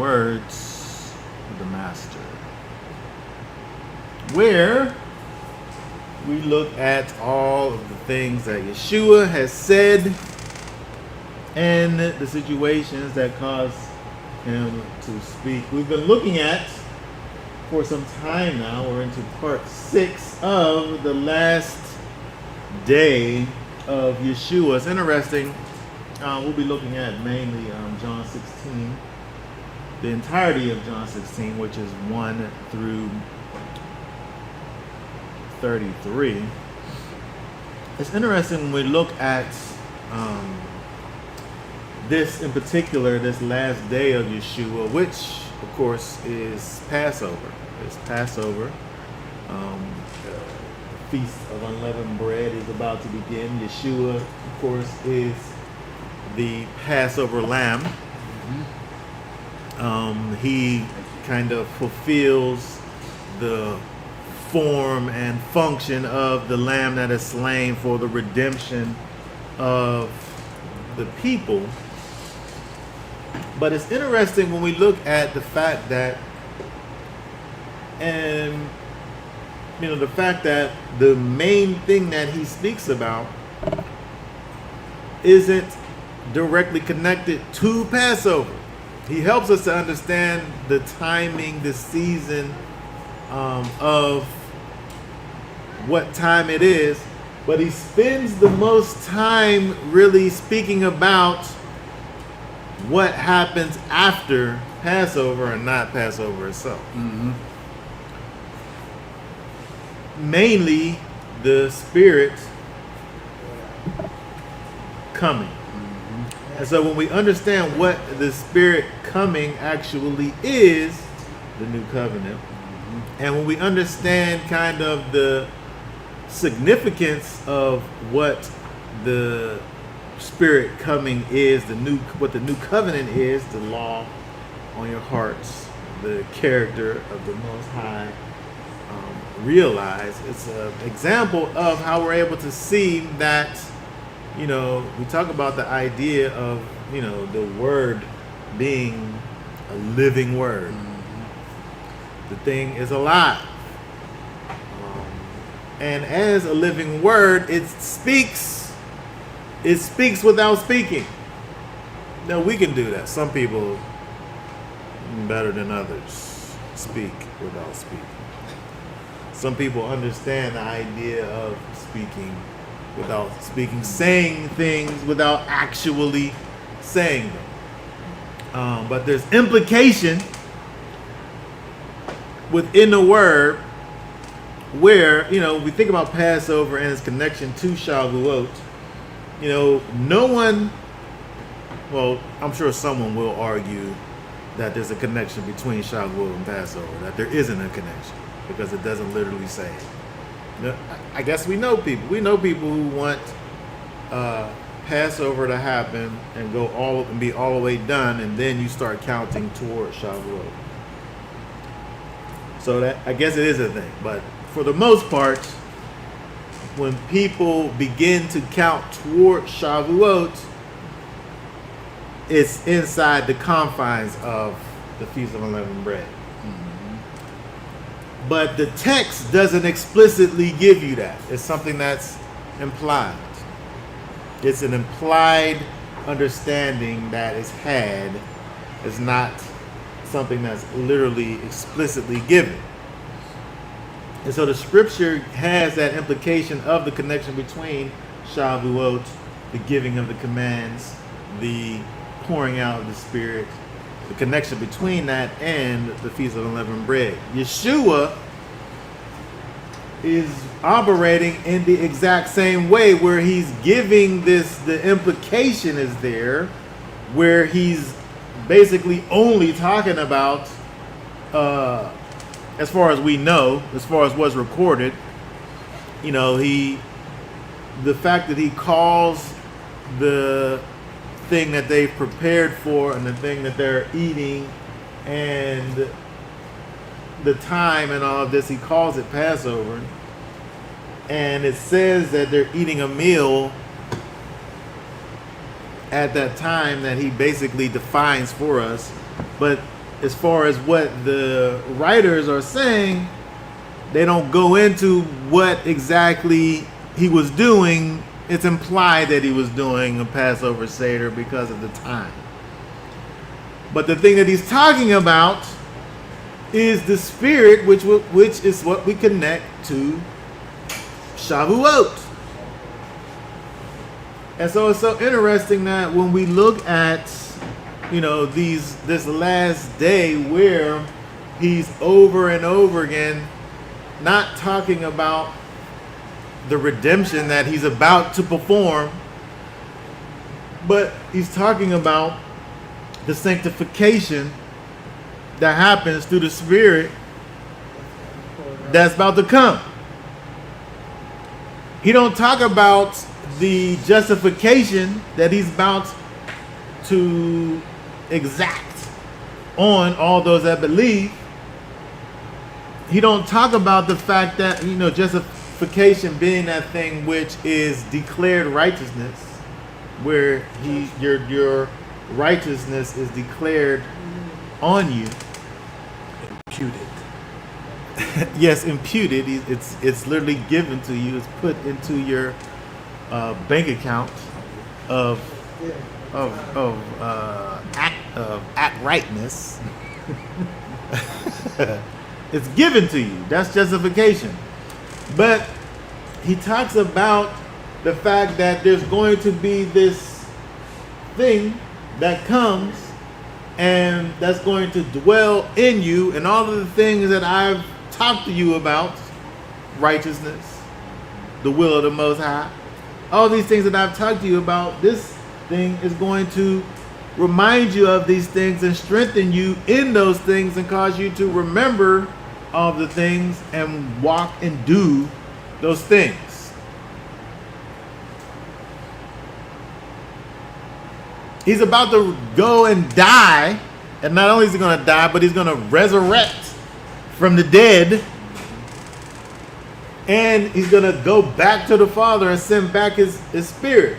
Words of the Master, where we look at all of the things that Yeshua has said and the situations that caused him to speak. We've been looking at, for some time now, we're into part 6 of the last day of Yeshua. It's interesting. We'll be looking at mainly John 16, the entirety of John 16, which is 1 through 33. It's interesting when we look at this in particular, this last day of Yeshua, which of course is Passover. It's Passover. The Feast of Unleavened Bread is about to begin. Yeshua, of course, is the Passover lamb. He kind of fulfills the form and function of the lamb that is slain for the redemption of the people. But it's interesting when we look at the fact that, the fact that the main thing that he speaks about isn't directly connected to Passover. He helps us to understand the timing, the season of what time it is, but he spends the most time really speaking about what happens after Passover and not Passover itself. Mainly the Spirit coming. And so when we understand what the Spirit coming actually is, the new covenant, and when we understand kind of the significance of what the Spirit coming is, what the new covenant is, the law on your hearts, the character of the Most High, realize it's an example of how we're able to see that. We talk about the idea of, the word being a living word. The thing is alive. And as a living word, it speaks without speaking. Now, we can do that. Some people, better than others, speak without speaking. Some people understand the idea of speaking without speaking, saying things without actually saying them. But there's implication within the word where, we think about Passover and its connection to Shavuot. No one, well, I'm sure someone will argue that there's a connection between Shavuot and Passover, that there isn't a connection because it doesn't literally say it. I guess we know people. We know people who want Passover to happen and be all the way done, and then you start counting toward Shavuot. So that, I guess it is a thing. But for the most part, when people begin to count toward Shavuot, it's inside the confines of the Feast of Unleavened Bread. But the text doesn't explicitly give you that. It's something that's implied. It's an implied understanding that is had. It's not something that's literally explicitly given. And so the scripture has that implication of the connection between Shavuot, the giving of the commands, the pouring out of the Spirit, the connection between that and the Feast of Unleavened Bread. Yeshua is operating in the exact same way, where he's giving this, the implication is there, where he's basically only talking about, as far as we know, as far as what's recorded, the fact that he calls the thing that they've prepared for and the thing that they're eating and the time and all of this, he calls it Passover. And it says that they're eating a meal at that time that he basically defines for us. But as far as what the writers are saying, they don't go into what exactly he was doing. It's implied that he was doing a Passover Seder because of the time. But the thing that he's talking about is the spirit, which is what we connect to Shavuot. And so it's so interesting that when we look at, this last day where he's over and over again not talking about the redemption that he's about to perform, but he's talking about the sanctification that happens through the Spirit that's about to come. He don't talk about the justification that he's about to exact on all those that believe. He don't talk about the fact that, justification being that thing which is declared righteousness, where your righteousness is declared on you. Imputed. Yes, imputed. It's literally given to you. It's put into your bank account of act rightness. It's given to you. That's justification. But he talks about the fact that there's going to be this thing that comes and that's going to dwell in you, and all of the things that I've talked to you about, righteousness, the will of the Most High, all these things that I've talked to you about, this thing is going to remind you of these things and strengthen you in those things and cause you to remember all the things and walk and do those things. He's about to go and die, and not only is he going to die, but he's going to resurrect from the dead, and he's going to go back to the Father and send back his spirit.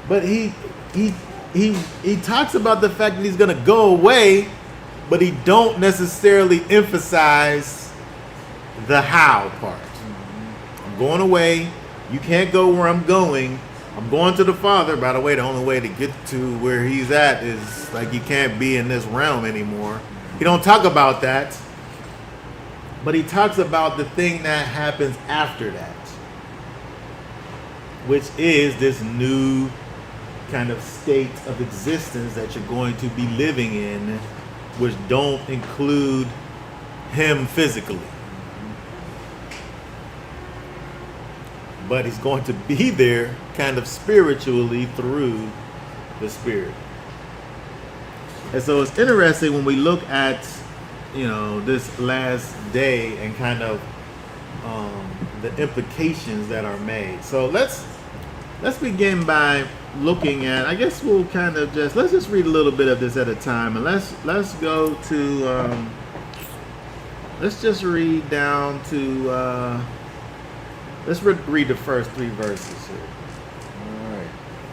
But he talks about the fact that he's going to go away, but he don't necessarily emphasize the how part. I'm going away. You can't go where I'm going. I'm going to the Father. By the way, the only way to get to where he's at is like you can't be in this realm anymore. He don't talk about that, but he talks about the thing that happens after that, which is this new kind of state of existence that you're going to be living in, which don't include him physically. But he's going to be there kind of spiritually through the Spirit. And so it's interesting when we look at, this last day and kind of the implications that are made. So let's begin by looking at, I guess we'll kind of let's just read a little bit of this at a time, and let's go to let's just read down to let's read the first 3 verses here. All right.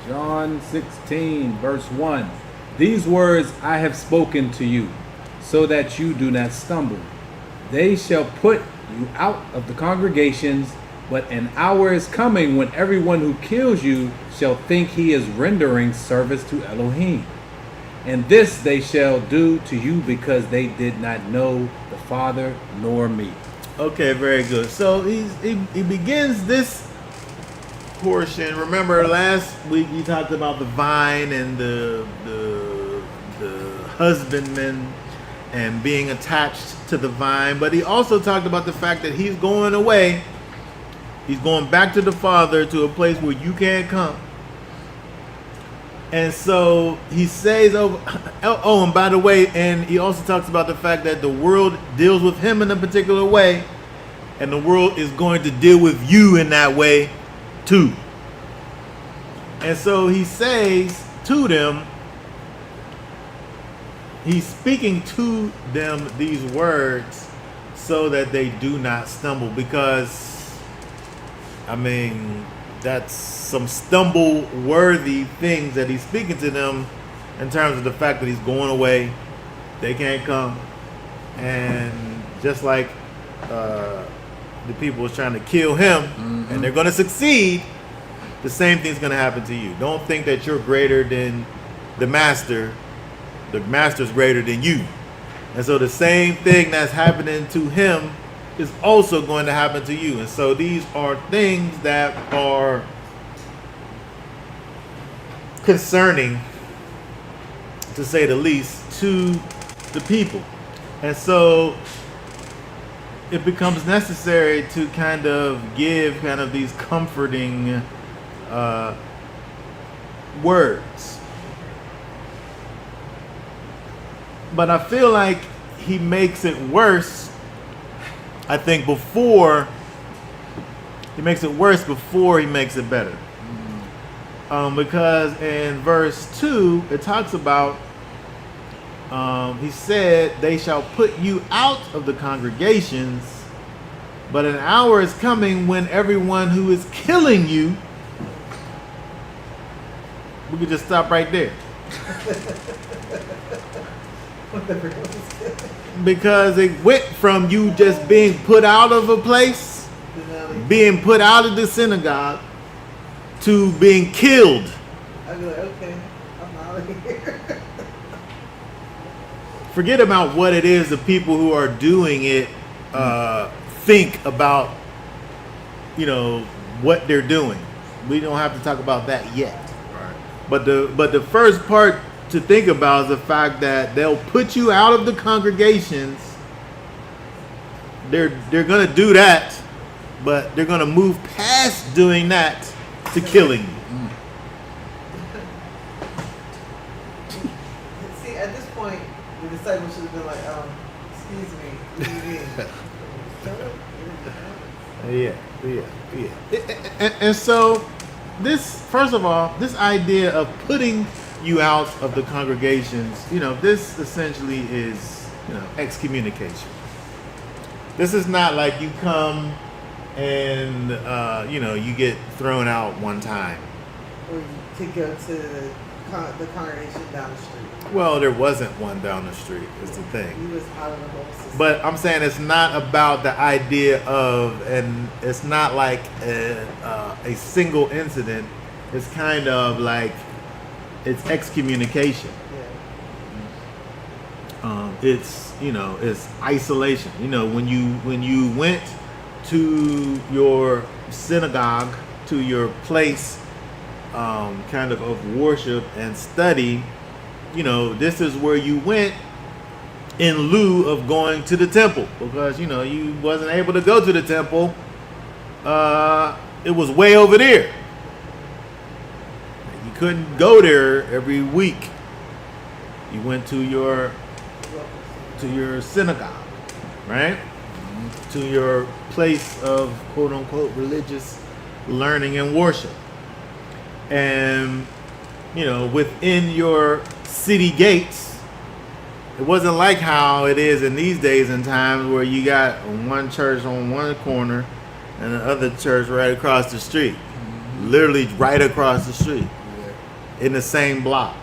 John 16, verse 1. These words I have spoken to you, so that you do not stumble. They shall put you out of the congregations, but an hour is coming when everyone who kills you shall think he is rendering service to Elohim. And this they shall do to you because they did not know the Father nor me. Okay, very good. So he begins this portion. Remember last week he talked about the vine and the husbandman and being attached to the vine, but he also talked about the fact that he's going away. He's going back to the Father, to a place where you can't come. And so he says, and by the way, and he also talks about the fact that the world deals with him in a particular way, and the world is going to deal with you in that way too. And so he says to them, he's speaking to them these words so that they do not stumble, because that's some stumble-worthy things that he's speaking to them in terms of the fact that he's going away. They can't come. And just like the people was trying to kill him, and they're going to succeed, the same thing's going to happen to you. Don't think that you're greater than the master. The master's greater than you. And so the same thing that's happening to him is also going to happen to you. And so these are things that are concerning, to say the least, to the people. And so it becomes necessary to kind of give kind of these comforting words. But I feel like he makes it worse, I think, before he makes it worse before he makes it better. Because in verse 2, it talks about, he said, they shall put you out of the congregations, but an hour is coming when everyone who is killing you, we could just stop right there. Because it went from you just being put out of a place, being put out of the synagogue, to being killed. I'd be like, okay, I'm out of here. Forget about what it is the people who are doing it think about, what they're doing. We don't have to talk about that yet. Right. But the first part to think about is the fact that they'll put you out of the congregations. They're gonna do that, but they're gonna move past doing that to killing you. See, at this point, the disciples should have been like, excuse me, what do you mean? Yeah. And so this, first of all, this idea of putting you out of the congregations, this essentially is, excommunication. This is not like you come and, you get thrown out one time. Or you could go to the congregation down the street. Well, there wasn't one down the street, is the thing. He was out of the whole system. But I'm saying it's not about the idea of, and it's not like a single incident. It's kind of like, it's excommunication. Yeah. It's isolation. When you went to your synagogue, to your place kind of worship and study, this is where you went in lieu of going to the temple, because you wasn't able to go to the temple. It was way over there. You couldn't go there every week. You went to your synagogue, right? To your place of quote unquote religious learning and worship. And within your city gates, it wasn't like how it is in these days and times where you got one church on one corner and the other church right across the street. Literally right across the street. In the same block.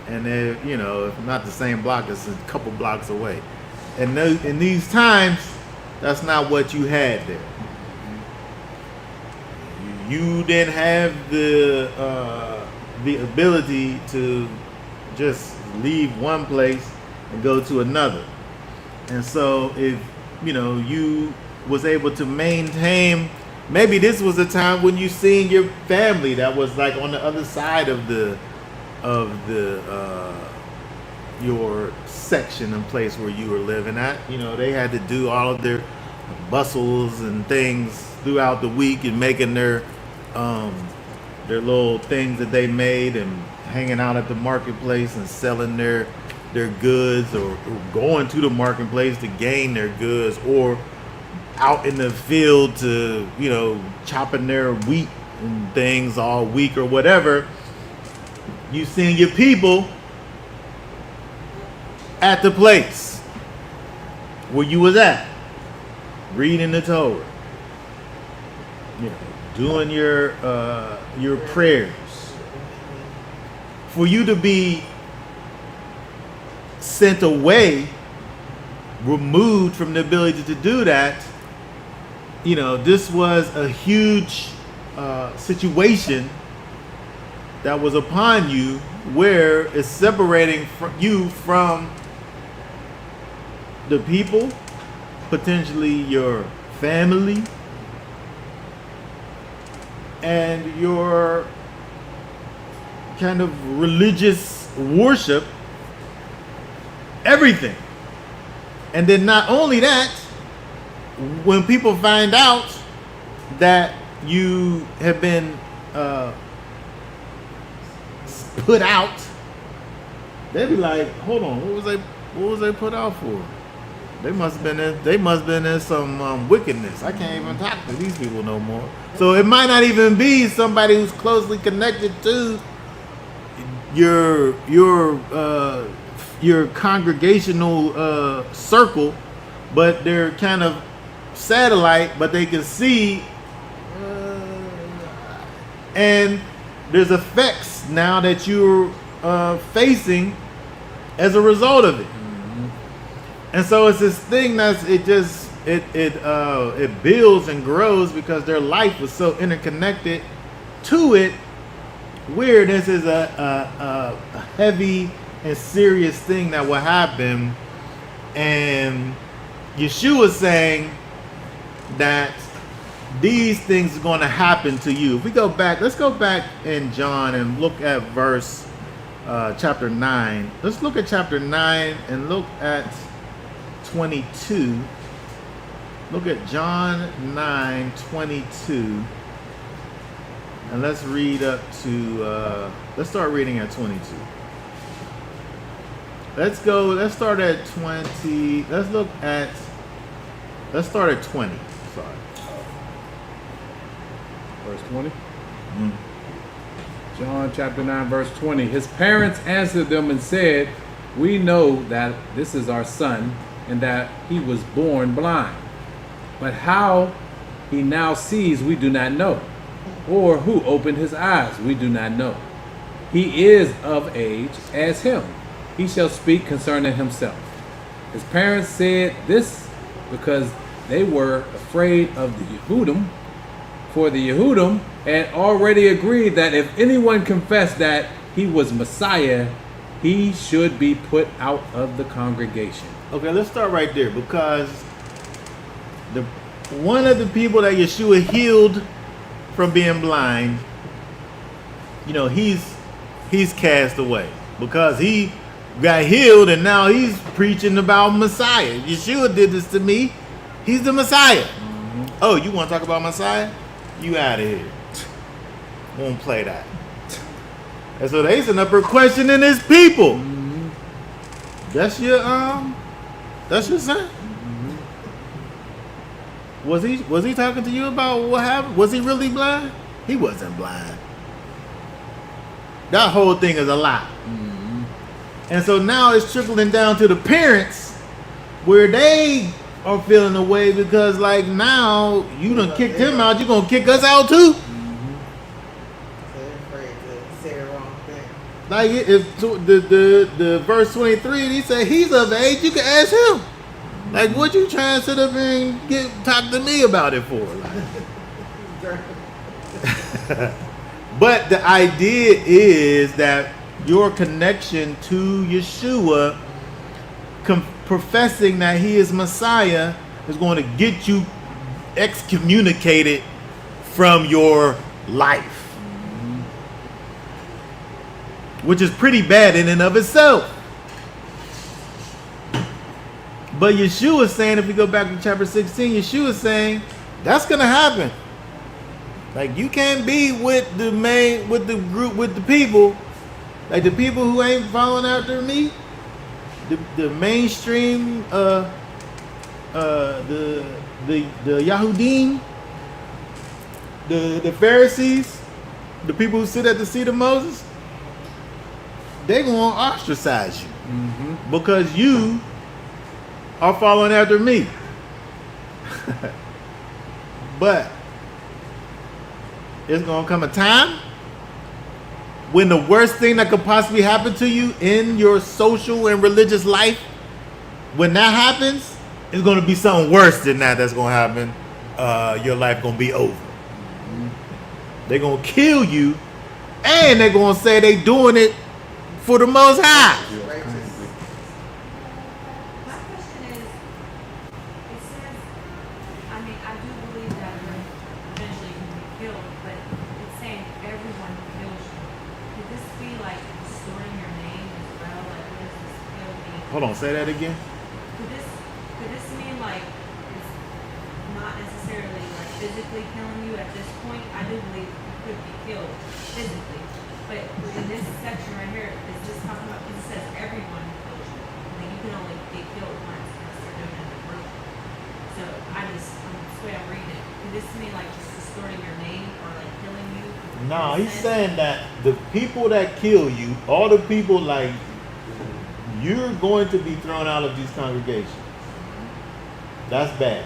And if not the same block, it's a couple blocks away. And in these times, that's not what you had there. You didn't have the ability to just leave one place and go to another. And so if you was able to maintain, maybe this was a time when you seen your family that was like on the other side of your section and place where you were living at. They had to do all of their bustles and things throughout the week and making their little things that they made and hanging out at the marketplace and selling their goods, or going to the marketplace to gain their goods, or out in the field to chopping their wheat and things all week or whatever. You seen your people at the place where you was at, reading the Torah, doing your prayers. For you to be sent away, removed from the ability to do that, you know, this was a huge situation that was upon you, where it's separating you from the people, potentially your family, and your kind of religious worship, everything. And then not only that, when people find out that you have been put out, they be like, hold on, what was they put out for? They must have been in some wickedness. I can't even talk to these people no more. So it might not even be somebody who's closely connected to your congregational circle, but they're kind of satellite, but they can see, and there's effects now that you're facing as a result of it. And so it's this thing it builds and grows because their life was so interconnected to it, where this is a heavy and serious thing that will happen. And Yeshua's saying that these things are going to happen to you. If we go back, let's go back in John and look at verse chapter 9. Let's look at chapter 9 and look at 22. Look at John 9:22, and let's read up to let's start reading at 22. Let's start at 20. Let's start at 20. Sorry. Verse 20. John chapter 9 verse 20. His parents answered them and said, "We know that this is our son, and that he was born blind. But how he now sees, we do not know. Or who opened his eyes, we do not know. He is of age as him. He shall speak concerning himself." His parents said this because they were afraid of the Yehudim, for the Yehudim had already agreed that if anyone confessed that he was Messiah, he should be put out of the congregation. Okay, let's start right there, because one of the people that Yeshua healed from being blind, you know, he's cast away because he got healed, and now he's preaching about Messiah. Yeshua did this to me. He's the Messiah. Mm-hmm. Oh, you want to talk about Messiah? You out of here. Won't play that. And so they sitting up here questioning his people. Mm-hmm. That's your son? Mm-hmm. Was he talking to you about what happened? Was he really blind? He wasn't blind. That whole thing is a lie. Mm-hmm. And so now it's trickling down to the parents, where they are feeling away because, like, now you done kicked him out, you gonna kick us out too? Mm-hmm. They're afraid to say the wrong thing. Like, if the verse 23, he said he's of age, you can ask him. Like, what you trying to sit up and talk to me about it for? Like, but the idea is that your connection to Yeshua, professing that he is Messiah, is going to get you excommunicated from your life, which is pretty bad in and of itself. But Yeshua is saying, if we go back to chapter 16, Yeshua is saying that's going to happen. Like, you can't be with the group, with the people, like the people who ain't following after me, the mainstream, the Yahudim, the Pharisees, the people who sit at the seat of Moses. They gonna ostracize you, because you are following after me. But it's gonna come a time when the worst thing that could possibly happen to you in your social and religious life, when that happens, it's going to be something worse than that that's going to happen. Your life going to be over. They're going to kill you, and they're going to say they doing it for the Most High. Righteous. My question is, it says, I mean, I do believe that eventually you can be killed, but it's saying everyone who kills you. Could this be like distorting your name as well? Like, what does this kill mean? Hold on, say that again. Could this mean like it's not necessarily like physically killing you at this point? I do believe you could be killed physically, but in this section right here, is this talking about? Because it says everyone who kills you. I mean, you can only be killed once unless you're doing it in a group. So this way I'm reading it. Could this mean like just distorting your name or like killing you? No, In a he's sense? saying that the people that kill you, all the people like you're going to be thrown out of these congregations. That's bad.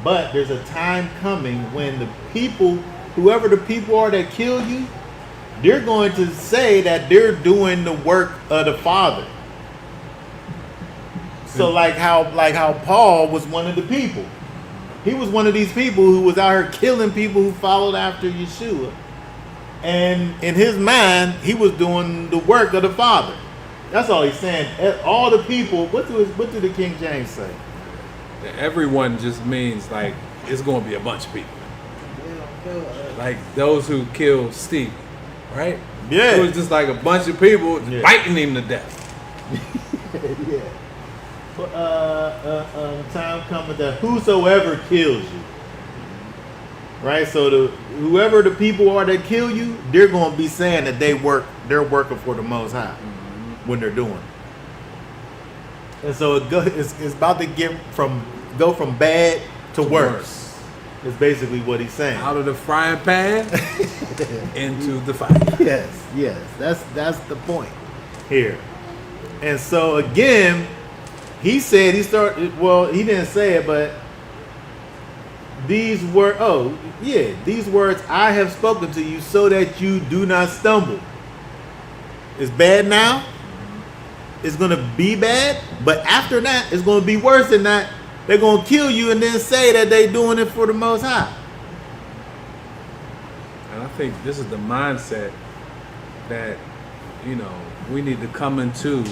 But there's a time coming when the people, whoever the people are that kill you, they're going to say that they're doing the work of the Father. So like how Paul was one of the people. He was one of these people who was out here killing people who followed after Yeshua. And in his mind, he was doing the work of the Father. That's all he's saying. All the people, what did the King James say? Everyone just means like it's going to be a bunch of people. They don't kill us. Like those who killed Steve, right? Yeah. It was just like a bunch of people Yeah. biting him to death. Yeah. But time coming that whosoever kills you. Right? So whoever the people are that kill you, they're going to be saying that they're working for the Most High when they're doing it. And so it's about to go from bad to worse. Is basically what he's saying. Out of the frying pan into the fire. Yes, that's the point here. And so again, he said he didn't say it, but these words I have spoken to you so that you do not stumble. It's bad now. It's gonna be bad, but after that, it's gonna be worse than that. They're gonna kill you and then say that they're doing it for the Most High. And I think this is the mindset that, we need to come into,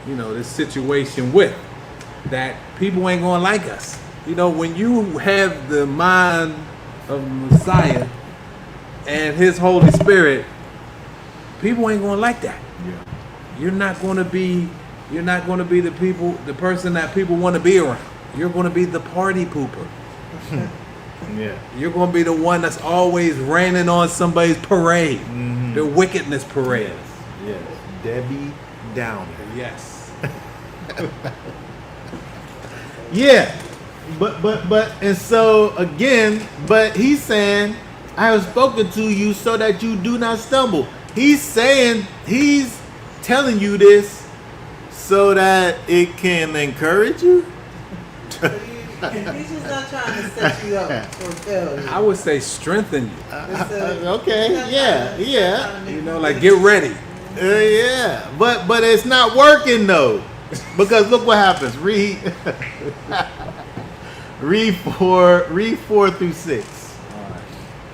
this situation with. That people ain't gonna like us. When you have the mind of Messiah and his Holy Spirit, people ain't gonna like that. Yeah. You're not gonna be the person that people want to be around. You're gonna be the party pooper. Yeah. You're gonna be the one that's always raining on somebody's parade, the wickedness parade. Yes. Debbie Downer. Yes. Yeah. But and so again, but he's saying, I have spoken to you so that you do not stumble. He's telling you this so that it can encourage you. He's just not trying to set you up for failure. I would say strengthen you. Okay. Yeah. Like get ready. Yeah. But it's not working though. Because look what happens. Read 4 through 6. All right.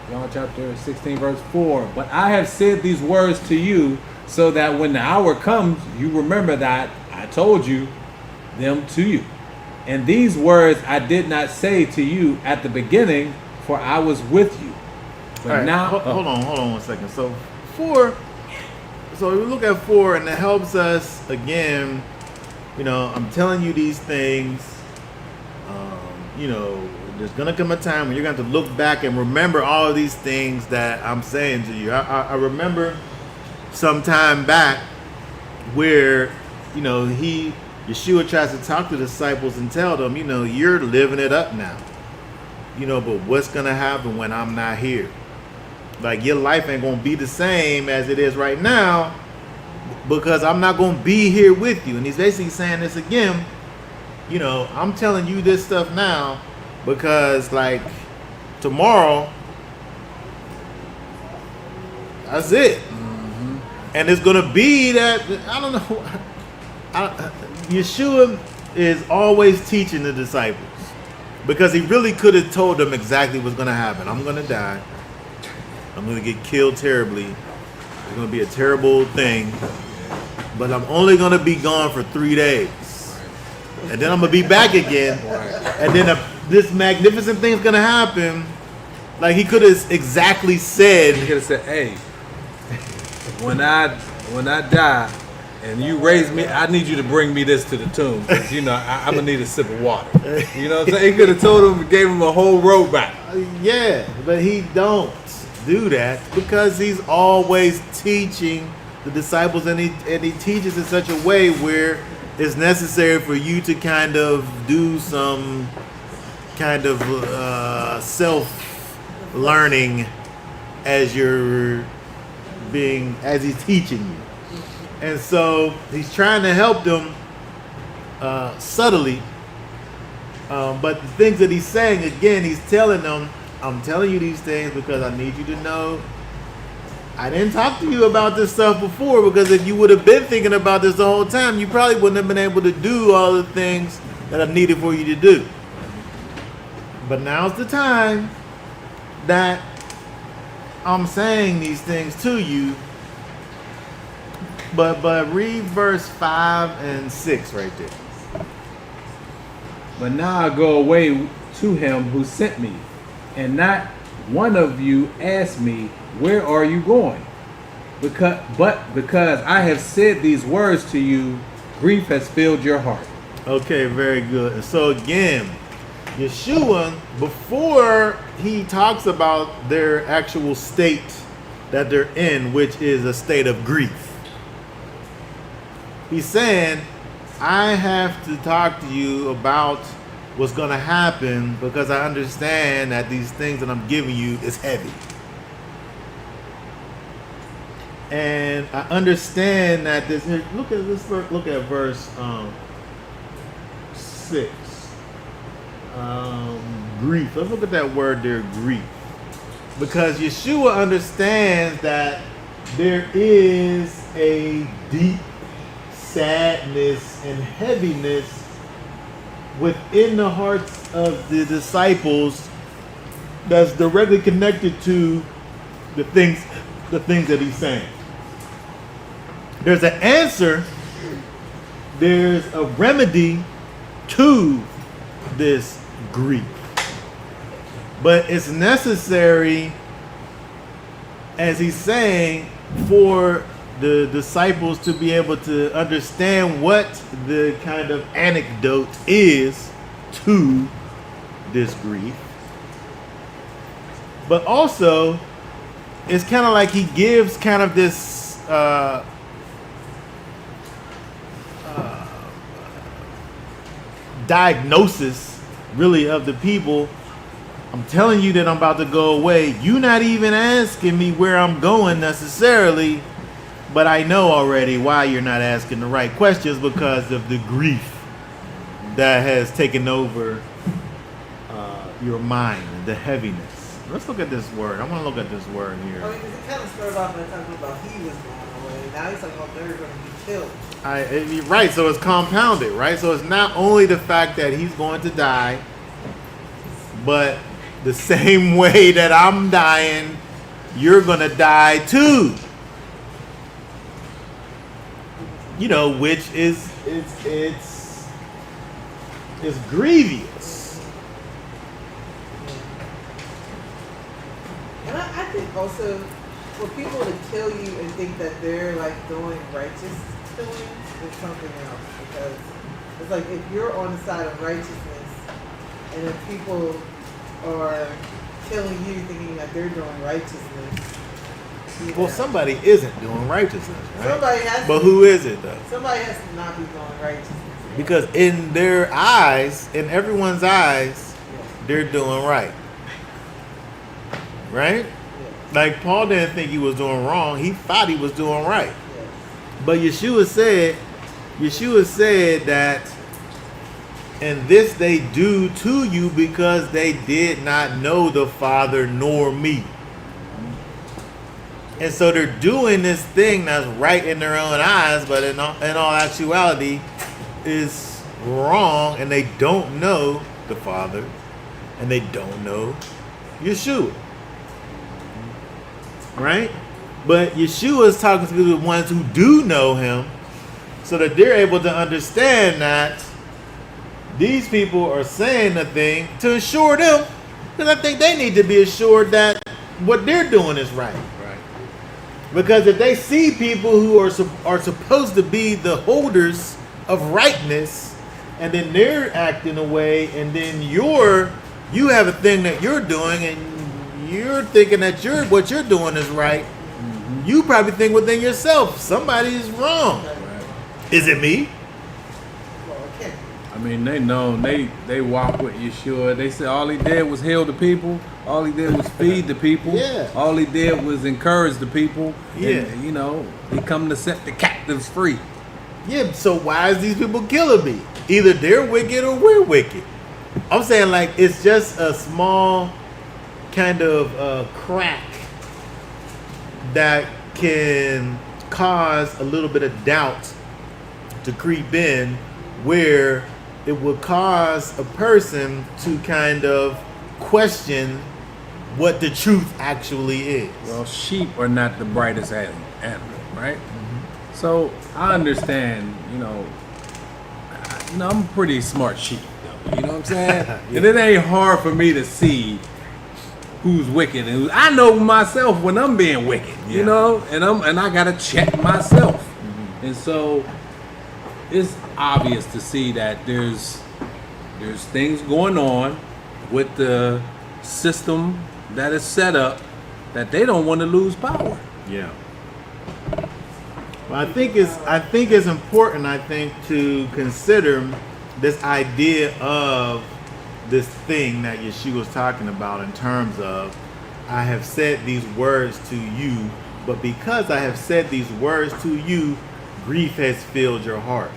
John chapter 16, verse 4. But I have said these words to you so that when the hour comes, you remember that I told you them to you. And these words I did not say to you at the beginning, for I was with you. But All right, now, hold on 1 second. So 4. So we look at 4, and it helps us again. I'm telling you these things. There's gonna come a time when you're going to look back and remember all of these things that I'm saying to you. I remember some time back where Yeshua tries to talk to the disciples and tell them, you're living it up now. But what's gonna happen when I'm not here? Like your life ain't gonna be the same as it is right now because I'm not gonna be here with you. And he's basically saying this again. I'm telling you this stuff now because like tomorrow, that's it. And it's going to be that, I don't know, Yeshua is always teaching the disciples because he really could have told them exactly what's going to happen. I'm going to die. I'm going to get killed terribly. It's going to be a terrible thing. But I'm only going to be gone for 3 days. And then I'm going to be back again. And then this magnificent thing's going to happen. Like he could have exactly said. He could have said, "Hey, when I die and you raise me, I need you to bring me this to the tomb. 'Cause, you know, I'm going to need a sip of water." You know what I'm saying? He could have told him, gave him a whole road back. Yeah, but he don't do that because he's always teaching the disciples, and he teaches in such a way where it's necessary for you to kind of do some kind of self-learning as he's teaching you. And so he's trying to help them subtly. But the things that he's saying, again, he's telling them, I'm telling you these things because I need you to know I didn't talk to you about this stuff before, because if you would have been thinking about this the whole time, you probably wouldn't have been able to do all the things that I've needed for you to do. But now's the time that I'm saying these things to you. But read verse 5 and 6 right there. But now I go away to him who sent me, and not one of you asked me, where are you going? Because I have said these words to you, grief has filled your heart. Okay, very good. And so again, Yeshua, before he talks about their actual state that they're in, which is a state of grief, he's saying, I have to talk to you about what's going to happen because I understand that these things that I'm giving you is heavy. And I understand that this. Look at this. Look at verse 6. Grief. Let's look at that word there, grief, because Yeshua understands that there is a deep sadness and heaviness within the hearts of the disciples that's directly connected to the things that he's saying. There's an answer, there's a remedy to this grief, but it's necessary, as he's saying, for the disciples to be able to understand what the kind of antidote is to this grief. But also, it's kind of like he gives kind of this diagnosis, really, of the people. I'm telling you that I'm about to go away. You're not even asking me where I'm going necessarily, but I know already why you're not asking the right questions, because of the grief that has taken over your mind, the heaviness. Let's look at this word. I want to look at this word here. I mean, because it kind of started off by talking about he was going away. Now he's talking about they're going to be killed. You're right, so it's compounded, right? So it's not only the fact that he's going to die, but the same way that I'm dying, you're going to die too. You know, which is it's grievous. And I think also for people to kill you and think that they're like doing righteous killings is something else, because it's like if you're on the side of righteousness and if people are killing you thinking that they're doing righteousness. Well, somebody isn't doing righteousness, right? Somebody has But to, who is it though? somebody has to not be doing righteousness. Because in their eyes, in everyone's eyes, Yeah. they're doing right. Right? Yeah. Like Paul didn't think he was doing wrong. He thought he was doing right. Yeah. But Yeshua said that, and this they do to you because they did not know the Father nor me. And so they're doing this thing that's right in their own eyes, but in all actuality is wrong, and they don't know the Father, and they don't know Yeshua. Right? But Yeshua is talking to the ones who do know him, so that they're able to understand that these people are saying the thing to assure them, because I think they need to be assured that what they're doing is right. Right. Because if they see people who are supposed to be the holders of rightness, and then they're acting away, and then you have a thing that you're doing, and you're thinking that what you're doing is right, you probably think within yourself, somebody is wrong. Right. Is it me? Well, okay. I mean, they know they walk with Yeshua. They said all he did was heal the people. All he did was feed the people. Yeah. All he did was encourage the people. Yeah. And, you know, he come to set the captives free. Yeah, so why is these people killing me? Either they're wicked or we're wicked. I'm saying, like, it's just a small kind of crack that can cause a little bit of doubt to creep in, where it would cause a person to kind of question what the truth actually is. Well, sheep are not the brightest animal, right? So I understand, I'm a pretty smart sheep, though. You know what I'm saying? Yeah. And it ain't hard for me to see who's wicked and I know myself when I'm being wicked, Yeah. and I gotta check myself. And so it's obvious to see that there's things going on with the system that is set up that they don't want to lose power. Yeah. Well, I think it's important, to consider this idea of this thing that Yeshua was talking about, in terms of, I have said these words to you, but because I have said these words to you, grief has filled your heart.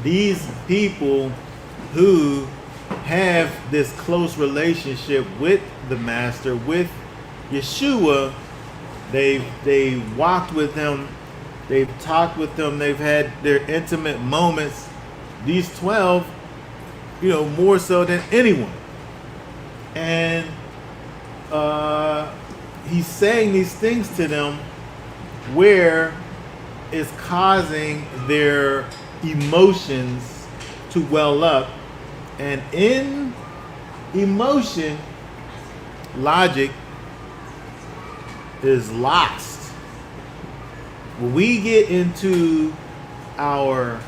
These people who have this close relationship with the Master, with Yeshua, they walked with him, they've talked with him, they've had their intimate moments. These 12, more so than anyone. And he's saying these things to them where it's causing their emotions to well up. And in emotion, logic is lost. When we get into our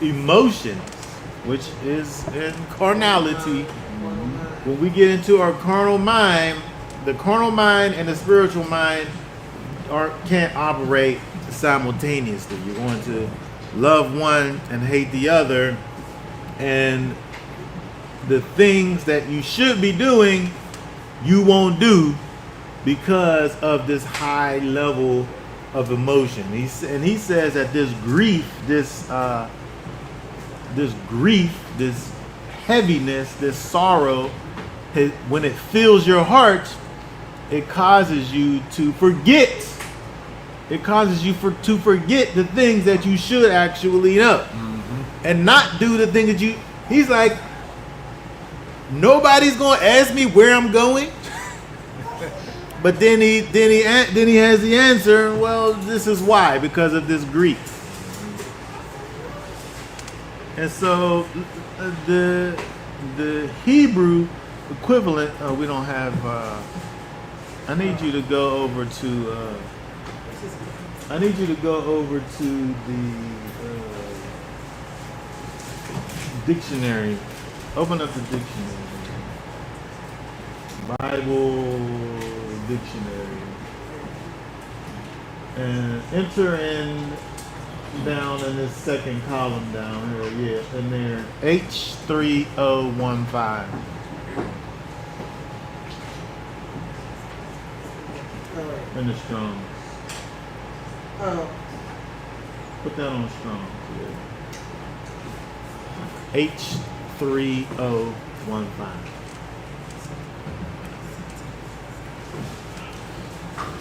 emotions, which is in carnality, when we get into our carnal mind, the carnal mind and the spiritual mind can't operate simultaneously. You're going to love one and hate the other, and the things that you should be doing, you won't do because of this high level of emotion. He says that this grief, this heaviness, this sorrow, when it fills your heart, it causes you to forget. It causes you to forget the things that you should actually know, and not do the thing that you. He's like, nobody's gonna ask me where I'm going. But then he has the answer. Well, this is why, because of this grief. And so the Hebrew equivalent, we don't have. I need you to go over to. I need you to go over to the dictionary. Open up the dictionary. Bible dictionary. And enter in down in this second column down here. Yeah, in there. H3015. In the Strong. Oh, Put that on Strong. Yeah. H3015.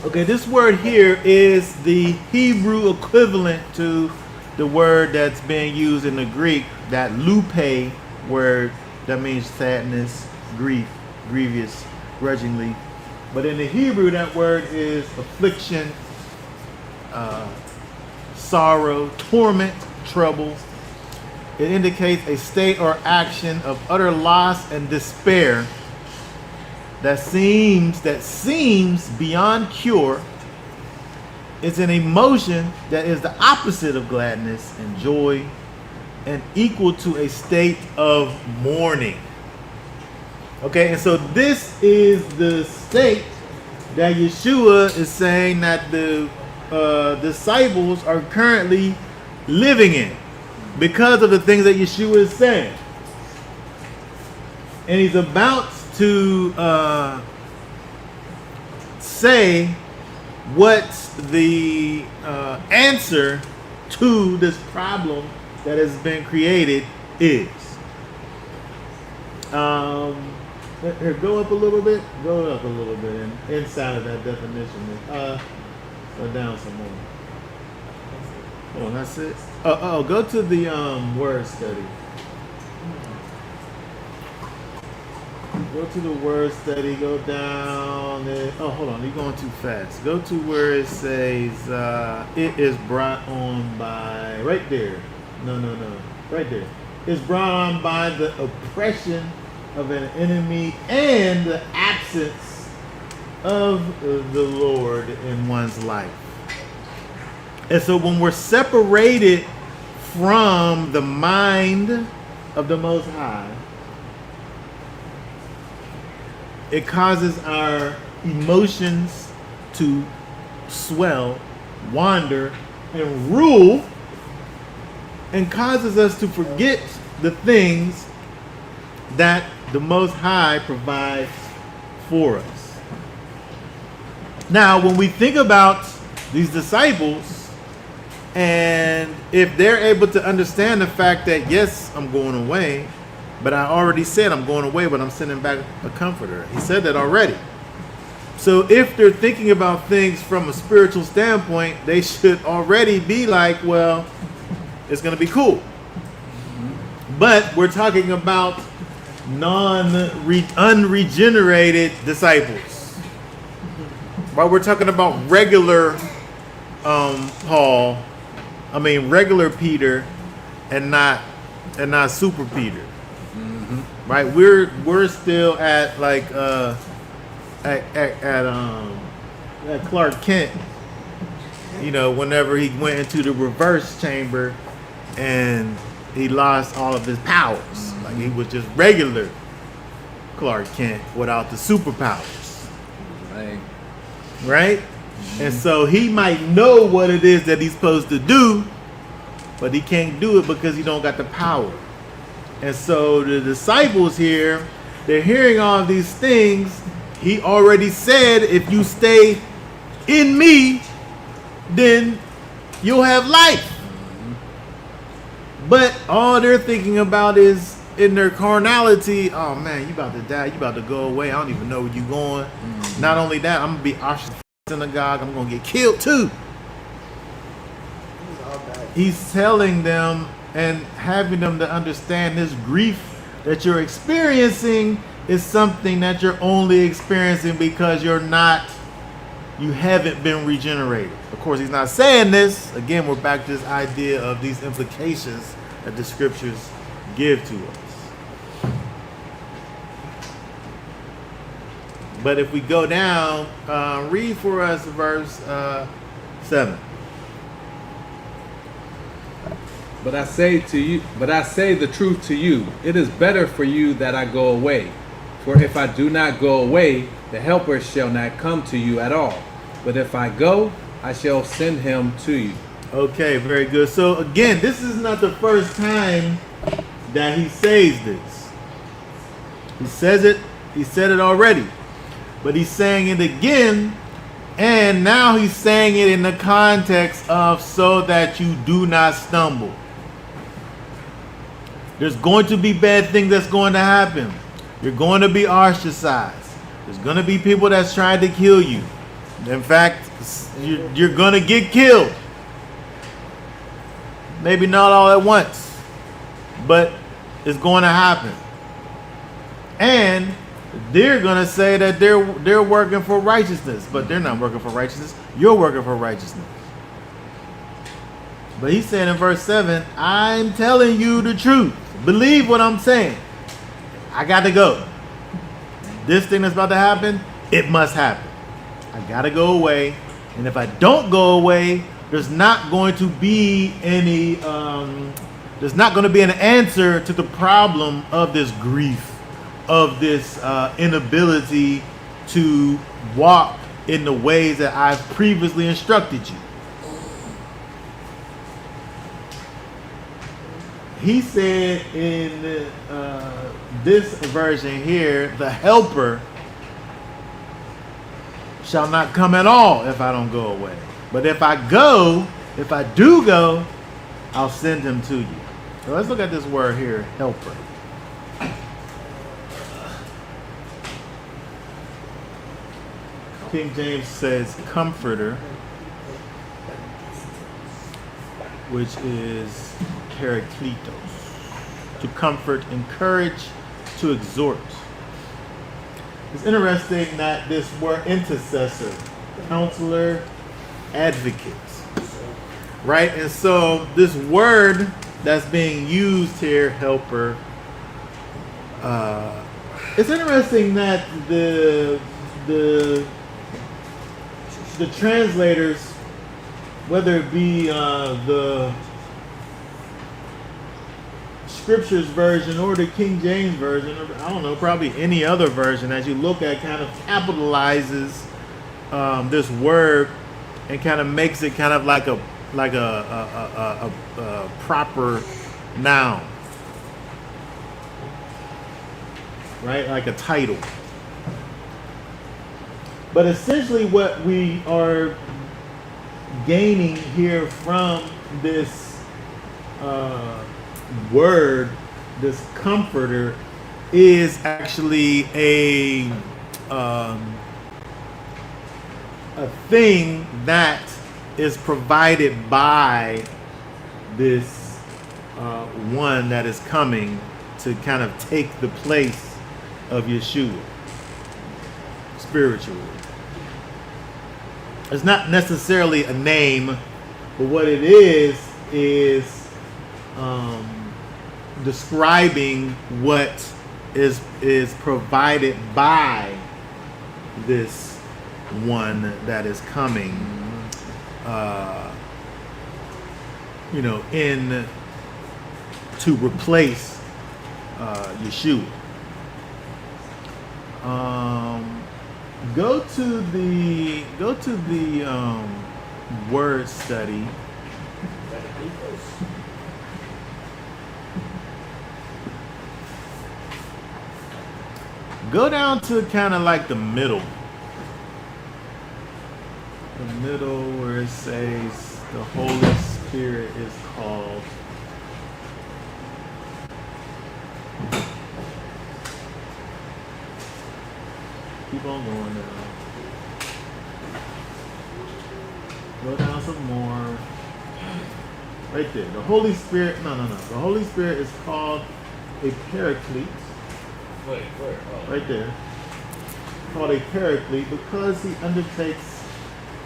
Okay, this word here is the Hebrew equivalent to the word that's being used in the Greek, that lupe word that means sadness, grief, grievous, grudgingly. But in the Hebrew, that word is affliction, sorrow, torment, trouble. It indicates a state or action of utter loss and despair that seems beyond cure. It's an emotion that is the opposite of gladness and joy and equal to a state of mourning. Okay, and so this is the state that Yeshua is saying that the disciples are currently living in because of the things that Yeshua is saying. And he's about to say what the answer to this problem that has been created is. Here, go up a little bit. Go up a little bit inside of that definition. Go down some more. Oh, that's it. Go to the word study. Go to the word study. Go down. Oh, hold on. You're going too fast. Go to where it says it is brought on by. Right there. No. Right there. It's brought on by the oppression of an enemy and the absence of the Lord in one's life. And so when we're separated from the mind of the Most High, it causes our emotions to swell, wander, and rule, and causes us to forget the things that the Most High provides for us. Now, when we think about these disciples, and if they're able to understand the fact that, yes, I'm going away, but I already said I'm going away, but I'm sending back a comforter. He said that already. So if they're thinking about things from a spiritual standpoint, they should already be like, well, it's going to be cool. But we're talking about unregenerated disciples. Right? We're talking about regular regular Peter and not super Peter. Right? We're still at like at Clark Kent, whenever he went into the reverse chamber and he lost all of his powers. Like he was just regular Clark Kent without the superpowers. Right? And so he might know what it is that he's supposed to do, but he can't do it because he don't got the power. And so the disciples here, they're hearing all of these things. He already said, if you stay in me, then you'll have life. But all they're thinking about is in their carnality, oh man, you about to die, you about to go away, I don't even know where you going. Not only that, I'm going to be ostracized in the synagogue, I'm going to get killed too. He's telling them and having them to understand this grief that you're experiencing is something that you're only experiencing because you haven't been regenerated. Of course, he's not saying this. Again, we're back to this idea of these implications that the scriptures give to us. But if we go down, read for us verse 7. But I say the truth to you, it is better for you that I go away. For if I do not go away, the Helper shall not come to you at all. But if I go, I shall send him to you. Okay, very good. So again, this is not the first time that he says this. He says it, he said it already. But he's saying it again, and now he's saying it in the context of so that you do not stumble. There's going to be bad things that's going to happen. You're going to be ostracized. There's going to be people that's trying to kill you. In fact, you're going to get killed. Maybe not all at once, but it's going to happen. And they're going to say that they're working for righteousness, but they're not working for righteousness. You're working for righteousness. But he's saying in verse 7, I'm telling you the truth. Believe what I'm saying. I got to go. This thing that's about to happen, it must happen. I got to go away. And if I don't go away, there's not going to be any, there's not going to be an answer to the problem of this grief, of this inability to walk in the ways that I've previously instructed you. He said in this version here, the helper shall not come at all if I don't go away. But if I do go, I'll send him to you. So let's look at this word here, helper. King James says comforter, which is parakletos, to comfort, encourage, to exhort. It's interesting that this word intercessor, counselor, advocate, right? And so this word that's being used here, helper, it's interesting that the translators, whether it be the Scriptures version or the King James version, or I don't know, probably any other version, as you look at, kind of capitalizes this word and kind of makes it kind of like a proper noun, right? Like a title. But essentially, what we are gaining here from this word, this comforter, is actually a thing that is provided by this one that is coming to kind of take the place of Yeshua spiritually. It's not necessarily a name, but what it is describing what is provided by this one that is coming, in to replace Yeshua. Go to the word study. Go down to kind of like the middle. The middle where it says the Holy Spirit is called. Keep on going now. Go down some more. Right there. The Holy Spirit. No. The Holy Spirit is called a paraclete. Wait, where? Oh. Right there. Called a paraclete because he undertakes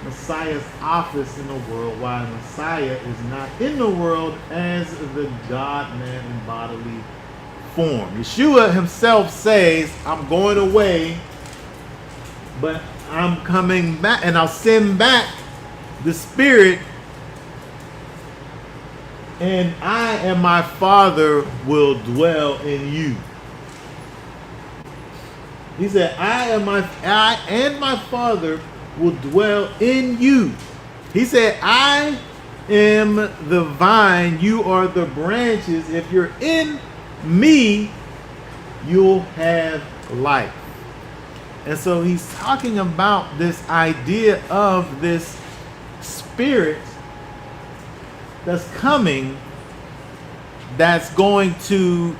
Messiah's office in the world, while Messiah is not in the world as the God-man in bodily form. Yeshua himself says, I'm going away, but I'm coming back, and I'll send back the Spirit, and I and my Father will dwell in you. He said, I and my Father will dwell in you. He said, I am the vine, you are the branches. If you're in me, you'll have life. And so he's talking about this idea of this Spirit that's coming, that's going to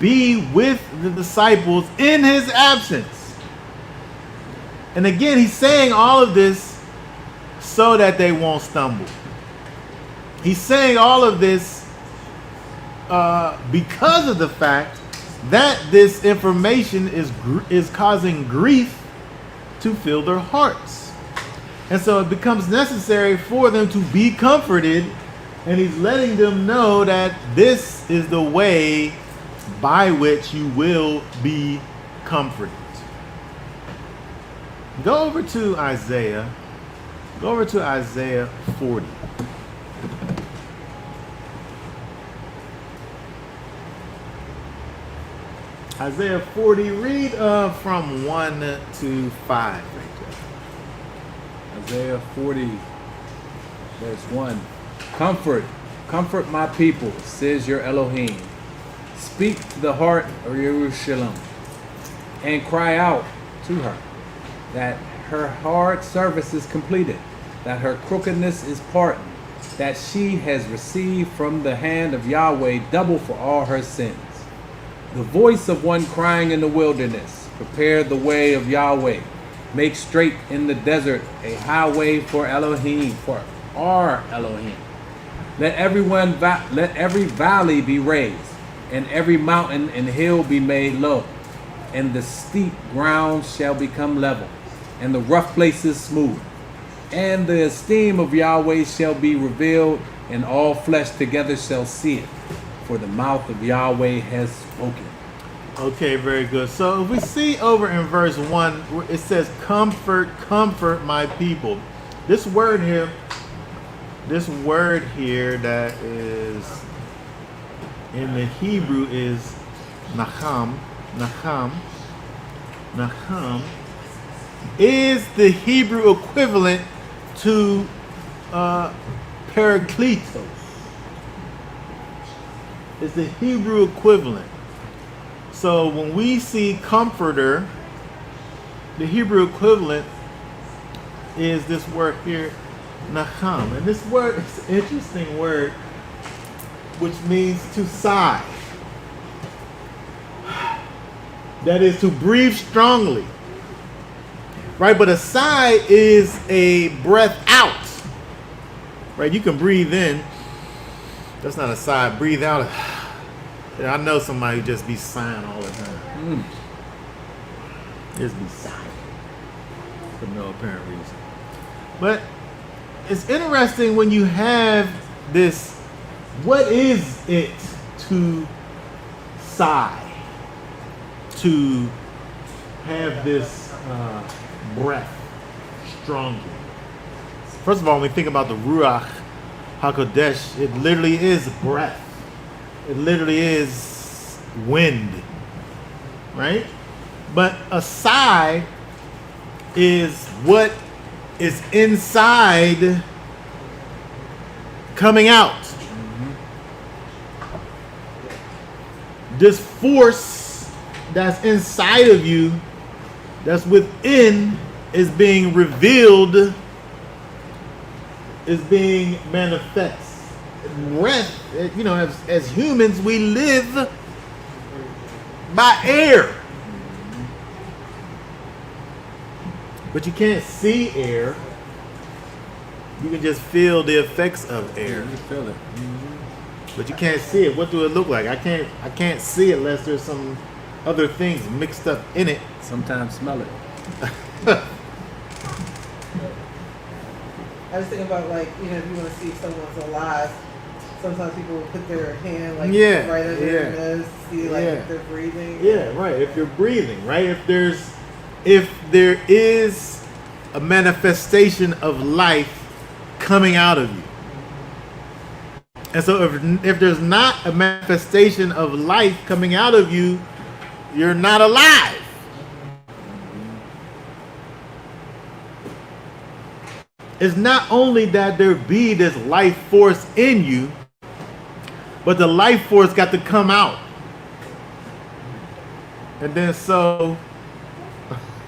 be with the disciples in his absence. And again, he's saying all of this so that they won't stumble. He's saying all of this because of the fact that this information is causing grief to fill their hearts. And so it becomes necessary for them to be comforted, and he's letting them know that this is the way by which you will be comforted. Go over to Isaiah. Go over to Isaiah 40. Isaiah 40, read from 1 to 5 right there. Isaiah 40, verse 1. Comfort my people, says your Elohim. Speak to the heart of Jerusalem and cry out to her that her hard service is completed, that her crookedness is pardoned, that she has received from the hand of Yahweh double for all her sins. The voice of one crying in the wilderness, prepare the way of Yahweh, make straight in the desert a highway for Elohim, for our Elohim. Let every valley be raised, and every mountain and hill be made low, and the steep ground shall become level, and the rough places smooth. And the esteem of Yahweh shall be revealed, and all flesh together shall see it, for the mouth of Yahweh has spoken. Okay, very good. So if we see over in verse 1, it says, comfort my people. This word here that is in the Hebrew is Nacham. Nacham is the Hebrew equivalent to Parakletos. It's the Hebrew equivalent. So when we see comforter, the Hebrew equivalent is this word here, Nacham. And this word is an interesting word, which means to sigh. That is to breathe strongly. Right? But a sigh is a breath out. Right? You can breathe in. That's not a sigh. Breathe out. Yeah, I know somebody who just be sighing all the time. Just be sighing for no apparent reason. But it's interesting when you have this, what is it to sigh? To have this breath strongly. First of all, when we think about the Ruach HaKodesh, it literally is breath. It literally is wind, right? But a sigh is what is inside coming out. This force that's inside of you, that's within, is being revealed, is being manifest. Breath, you know, as humans, we live by air. But you can't see air. You can just feel the effects of air. You feel it. But you can't see it. What do it look like? I can't see it unless there's some other things mixed up in it. Sometimes smell it. I was thinking about, like, you know, if you want to see if someone's alive, sometimes people will put their hand like right under their nose to see like if they're breathing. Yeah, right. If you're breathing, right? If there is a manifestation of life coming out of you. And so if there's not a manifestation of life coming out of you, you're not alive. It's not only that there be this life force in you, but the life force got to come out. And then so,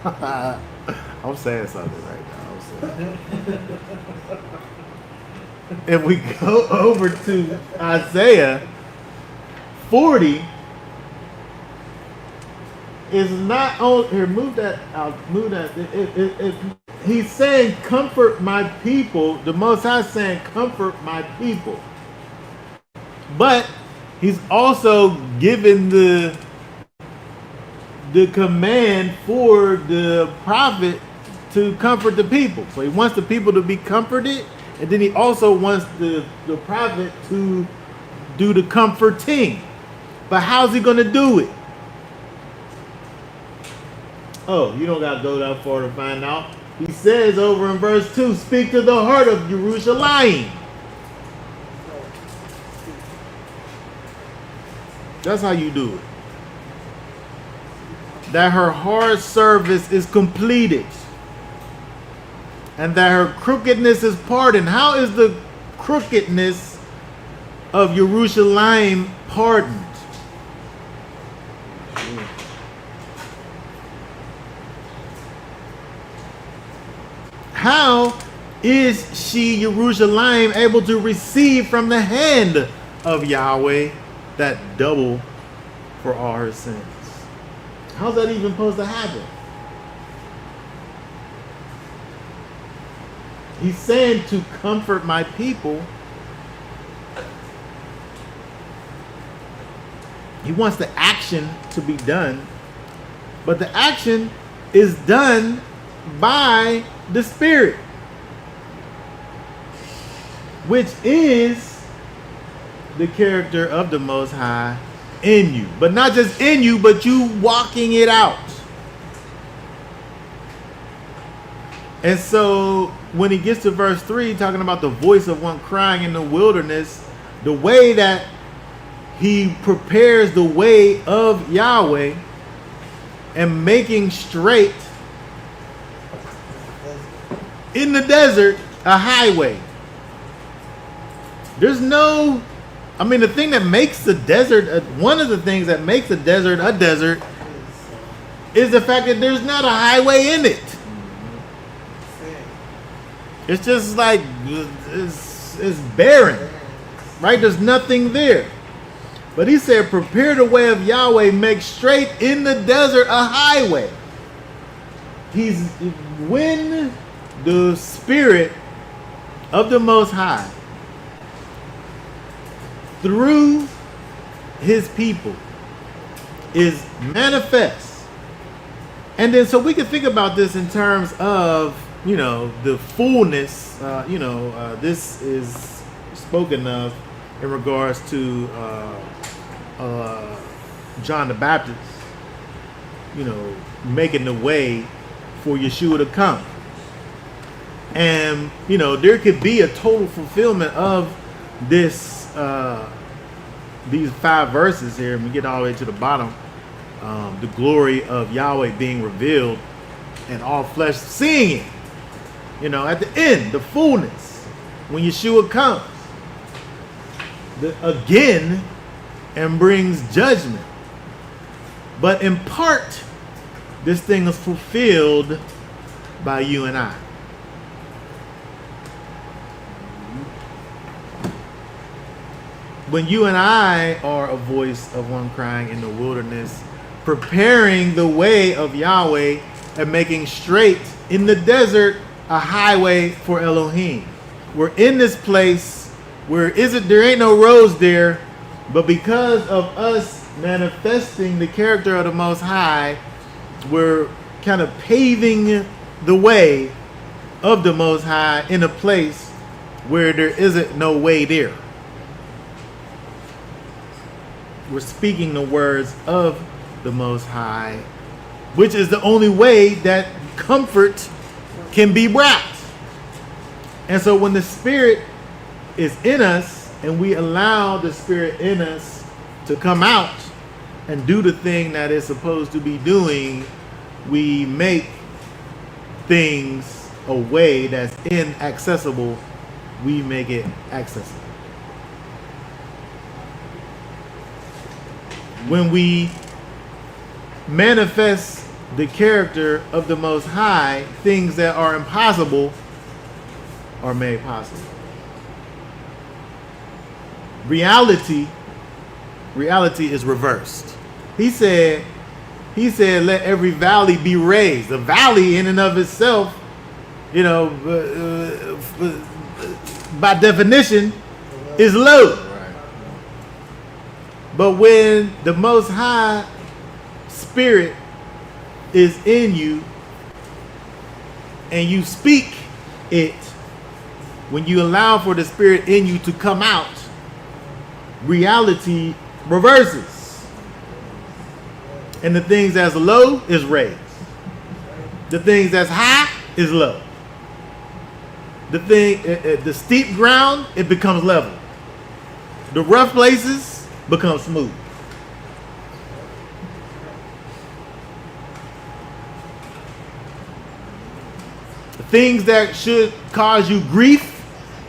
I'm saying something right now. If we go over to Isaiah 40, is not only here. Move that out. Move that. He's saying, "Comfort my people." The Most High is saying, "Comfort my people," but he's also given the command for the prophet to comfort the people. So he wants the people to be comforted, and then he also wants the prophet to do the comforting. But how's he going to do it? Oh, you don't got to go that far to find out. He says over in verse 2, "Speak to the heart of Jerusalem." That's how you do it. That her hard service is completed, and that her crookedness is pardoned. How is the crookedness of Jerusalem pardoned? How is she, Jerusalem, able to receive from the hand of Yahweh that double for all her sins? How's that even supposed to happen? He's saying to comfort my people. He wants the action to be done, but the action is done by the Spirit, which is the character of the Most High in you. But not just in you, but you walking it out. And so when he gets to verse 3, talking about the voice of one crying in the wilderness, the way that he prepares the way of Yahweh and making straight in the desert a highway. There's no, I mean, the thing that makes the desert, one of the things that makes a desert is the fact that there's not a highway in it. It's just like, it's barren, right? There's nothing there. But he said, prepare the way of Yahweh, make straight in the desert a highway. When the Spirit of the Most High, through his people, is manifest. And then so we can think about this in terms of, the fullness, this is spoken of in regards to John the Baptist, making the way for Yeshua to come. And, there could be a total fulfillment of this, these 5 verses here, and we get all the way to the bottom, the glory of Yahweh being revealed and all flesh seeing it. At the end, the fullness, when Yeshua comes again and brings judgment. But in part, this thing is fulfilled by you and I. When you and I are a voice of one crying in the wilderness, preparing the way of Yahweh and making straight in the desert a highway for Elohim. We're in this place where there ain't no roads there, but because of us manifesting the character of the Most High, we're kind of paving the way of the Most High in a place where there isn't no way there. We're speaking the words of the Most High, which is the only way that comfort can be brought. And so when the Spirit is in us and we allow the Spirit in us to come out and do the thing that it's supposed to be doing, we make things a way that's inaccessible, we make it accessible. When we manifest the character of the Most High, things that are impossible are made possible. Reality is reversed. He said, He said, let every valley be raised. A valley in and of itself, you know, by definition, is low. Right. But when the Most High Spirit is in you and you speak it, when you allow for the Spirit in you to come out, reality reverses. And the things that's low is raised. The things that's high is low. The steep ground, it becomes level. The rough places become smooth. The things that should cause you grief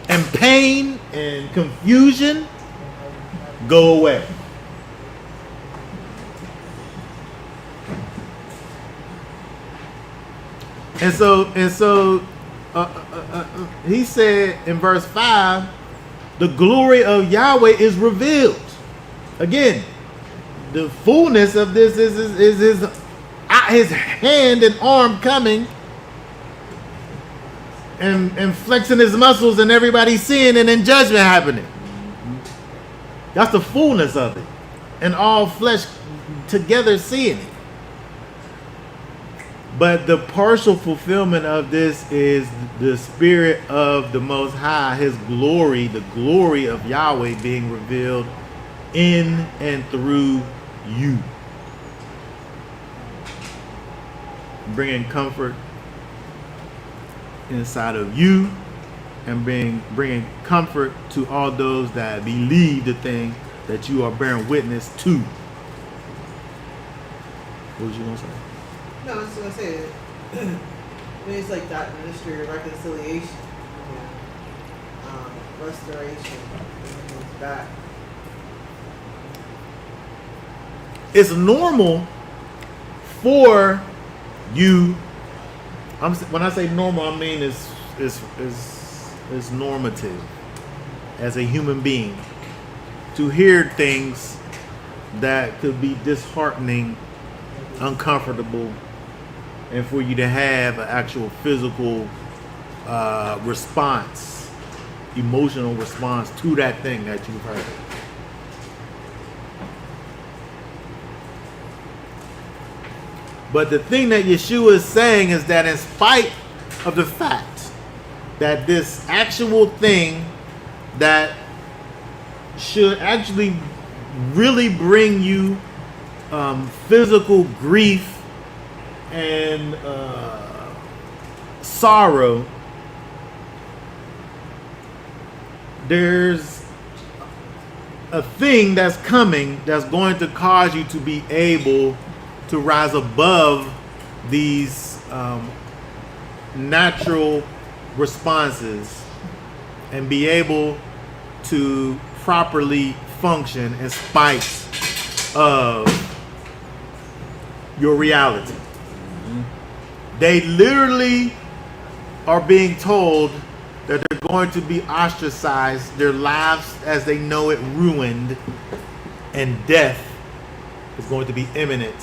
and pain and confusion go away. And so he said in verse 5, the glory of Yahweh is revealed. Again, the fullness of this is his hand and arm coming and flexing his muscles and everybody seeing, and then judgment happening. That's the fullness of it. And all flesh together seeing it. But the partial fulfillment of this is the Spirit of the Most High, His glory, the glory of Yahweh being revealed in and through you. Bringing comfort inside of you and bringing comfort to all those that believe the thing that you are bearing witness to. What was you going to say? No, I was gonna say that. I mean, it's like that ministry of reconciliation, restoration, and it's back. It's normal for you. When I say normal, I mean it's normative as a human being to hear things that could be disheartening, uncomfortable, and for you to have an actual physical response, emotional response to that thing that you've heard. But the thing that Yeshua is saying is that in spite of the fact that this actual thing that should actually really bring you physical grief and sorrow, there's a thing that's coming that's going to cause you to be able to rise above these natural responses and be able to properly function in spite of your reality. They literally are being told that they're going to be ostracized, their lives as they know it ruined, and death is going to be imminent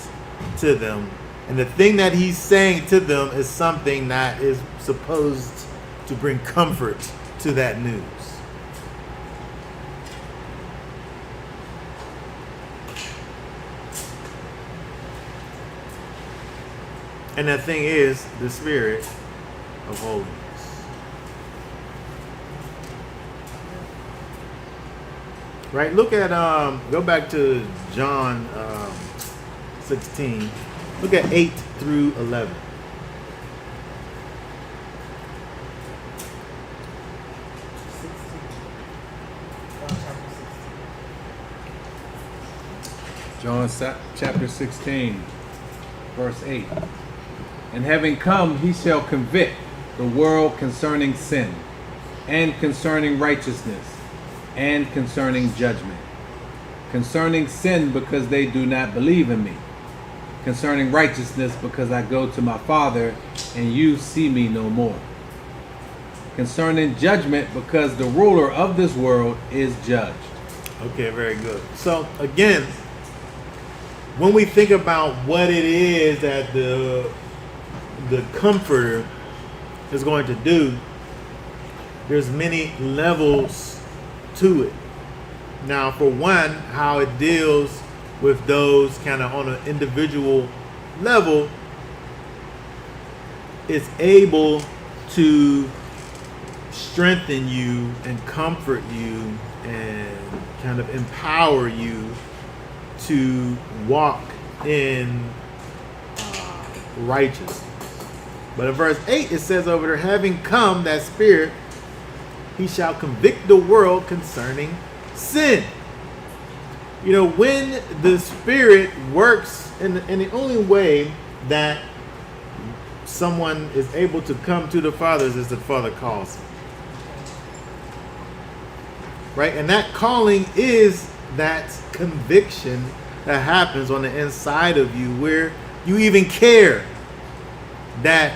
to them. And the thing that he's saying to them is something that is supposed to bring comfort to that news. And that thing is the Spirit of holiness. Right? Look at go back to John 16. Look at 8 through 11. John chapter 16, verse 8. And having come, he shall convict the world concerning sin, and concerning righteousness, and concerning judgment. Concerning sin, because they do not believe in me. Concerning righteousness, because I go to my Father, and you see me no more. Concerning judgment, because the ruler of this world is judged. Okay, very good. So again, when we think about what it is that the comforter is going to do, there's many levels to it. Now, for one, how it deals with those kind of on an individual level, it's able to strengthen you and comfort you and kind of empower you to walk in righteousness. But in verse 8 it says over there, having come that Spirit, he shall convict the world concerning sin. You know, when the Spirit works, in the only way that someone is able to come to the Father is the Father calls him. Right? And that calling is that conviction that happens on the inside of you, where you even care that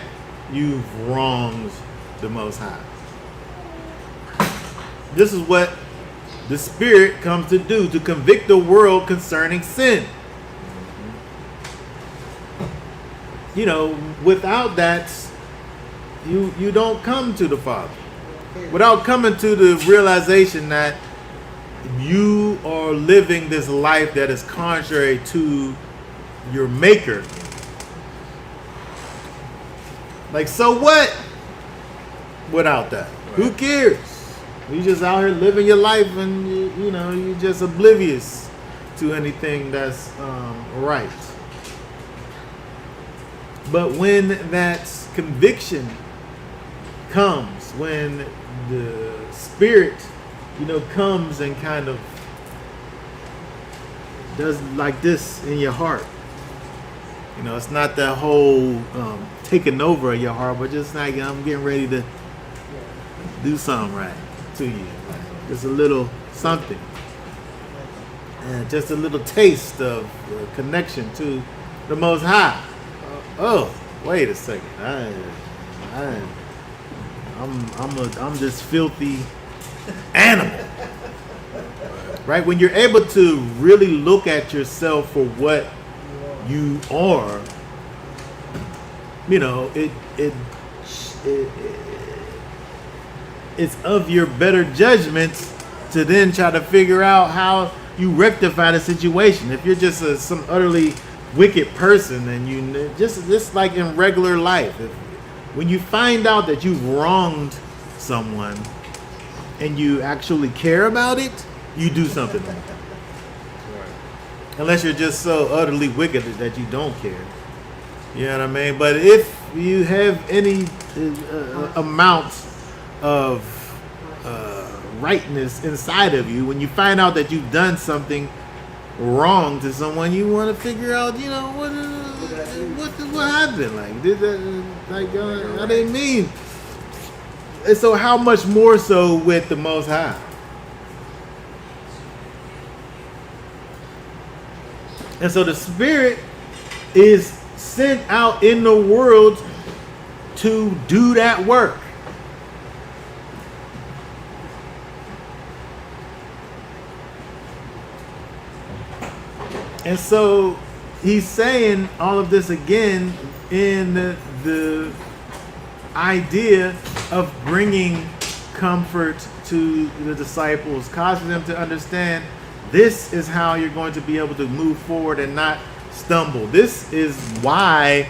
you've wronged the Most High. This is what the Spirit comes to do, to convict the world concerning sin. You know, without that, you don't come to the Father. Without coming to the realization that you are living this life that is contrary to your Maker. Like, so what? Without that, who cares? You just out here living your life, and you know, you're just oblivious to anything that's right. But when that conviction comes, when the Spirit, you know, comes and kind of does like this in your heart. You know, it's not that whole taking over of your heart, but just like, I'm getting ready to do something right to you. Just a little something. And just a little taste of connection to the Most High. Oh, wait a second. I'm this filthy animal. Right? When you're able to really look at yourself for what you are, you know, it's of your better judgment to then try to figure out how you rectify the situation. If you're just some utterly wicked person, and you just like in regular life, when you find out that you've wronged someone and you actually care about it, you do something about it. Unless you're just so utterly wicked that you don't care. You know what I mean? But if you have any amount of rightness inside of you, when you find out that you've done something wrong to someone, you want to figure out, you know, what happened? Like, did that? Like, I didn't mean. And so, how much more so with the Most High? And so, the Spirit is sent out in the world to do that work. And so he's saying all of this again in the idea of bringing comfort to the disciples, causing them to understand this is how you're going to be able to move forward and not stumble. This is why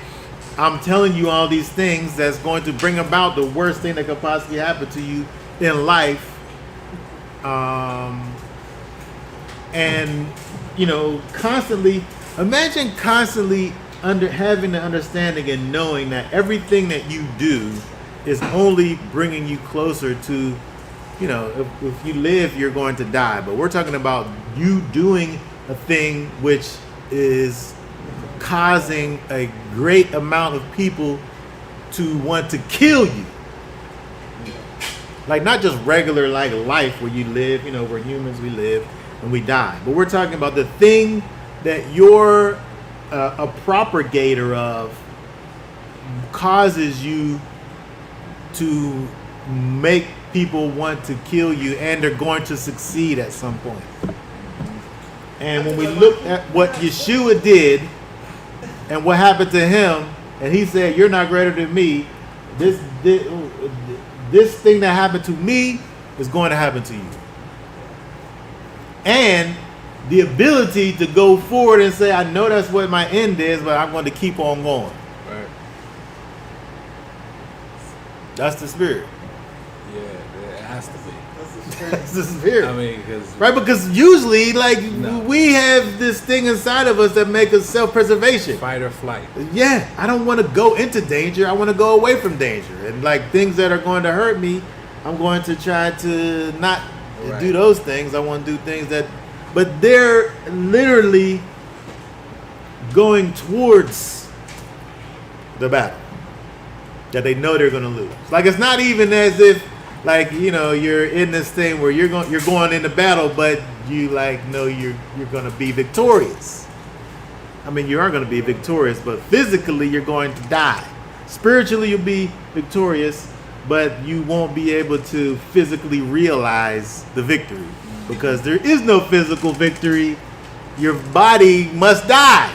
I'm telling you all these things that's going to bring about the worst thing that could possibly happen to you in life. And you know, imagine constantly having the understanding and knowing that everything that you do is only bringing you closer to, you know, if you live, you're going to die. But we're talking about you doing a thing which is causing a great amount of people to want to kill you. Like, not just regular like life where you live, you know, we're humans, we live and we die. But we're talking about the thing that you're a propagator of causes you to make people want to kill you, and they're going to succeed at some point. And when we look at what Yeshua did and what happened to him, and he said, "You're not greater than me. This thing that happened to me is going to happen to you." And the ability to go forward and say, "I know that's what my end is, but I'm going to keep on going." Right. That's the spirit. Yeah, it has to be. That's the spirit. I mean, because Right, because usually, like, No. we have this thing inside of us that make us self-preservation. fight or flight. Yeah, I don't want to go into danger. I want to go away from danger. And like things that are going to hurt me, I'm going to try to not Right. do those things. I want to do things that, but they're literally going towards the battle that they know they're going to lose. Like, it's not even as if, like, you know, you're in this thing where you're going into battle, but you like know you're going to be victorious. I mean, you are going to be victorious, but physically you're going to die. Spiritually you'll be victorious, but you won't be able to physically realize the victory because there is no physical victory. Your body must die.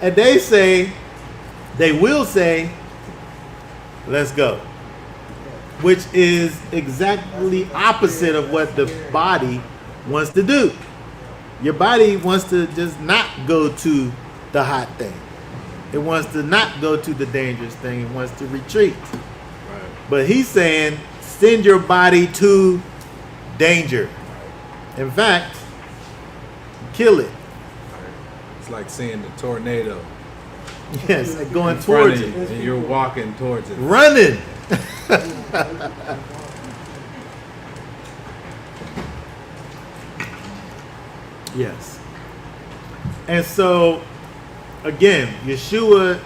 And they will say, "Let's go," which is exactly opposite of what the body wants to do. Your body wants to just not go to the hot thing. It wants to not go to the dangerous thing. It wants to retreat. Right. But he's saying, send your body to danger. In fact, kill it. It's like seeing the tornado Yes, like going in front towards of you, it. and you're walking towards it. Running. Yes. And so, again, Yeshua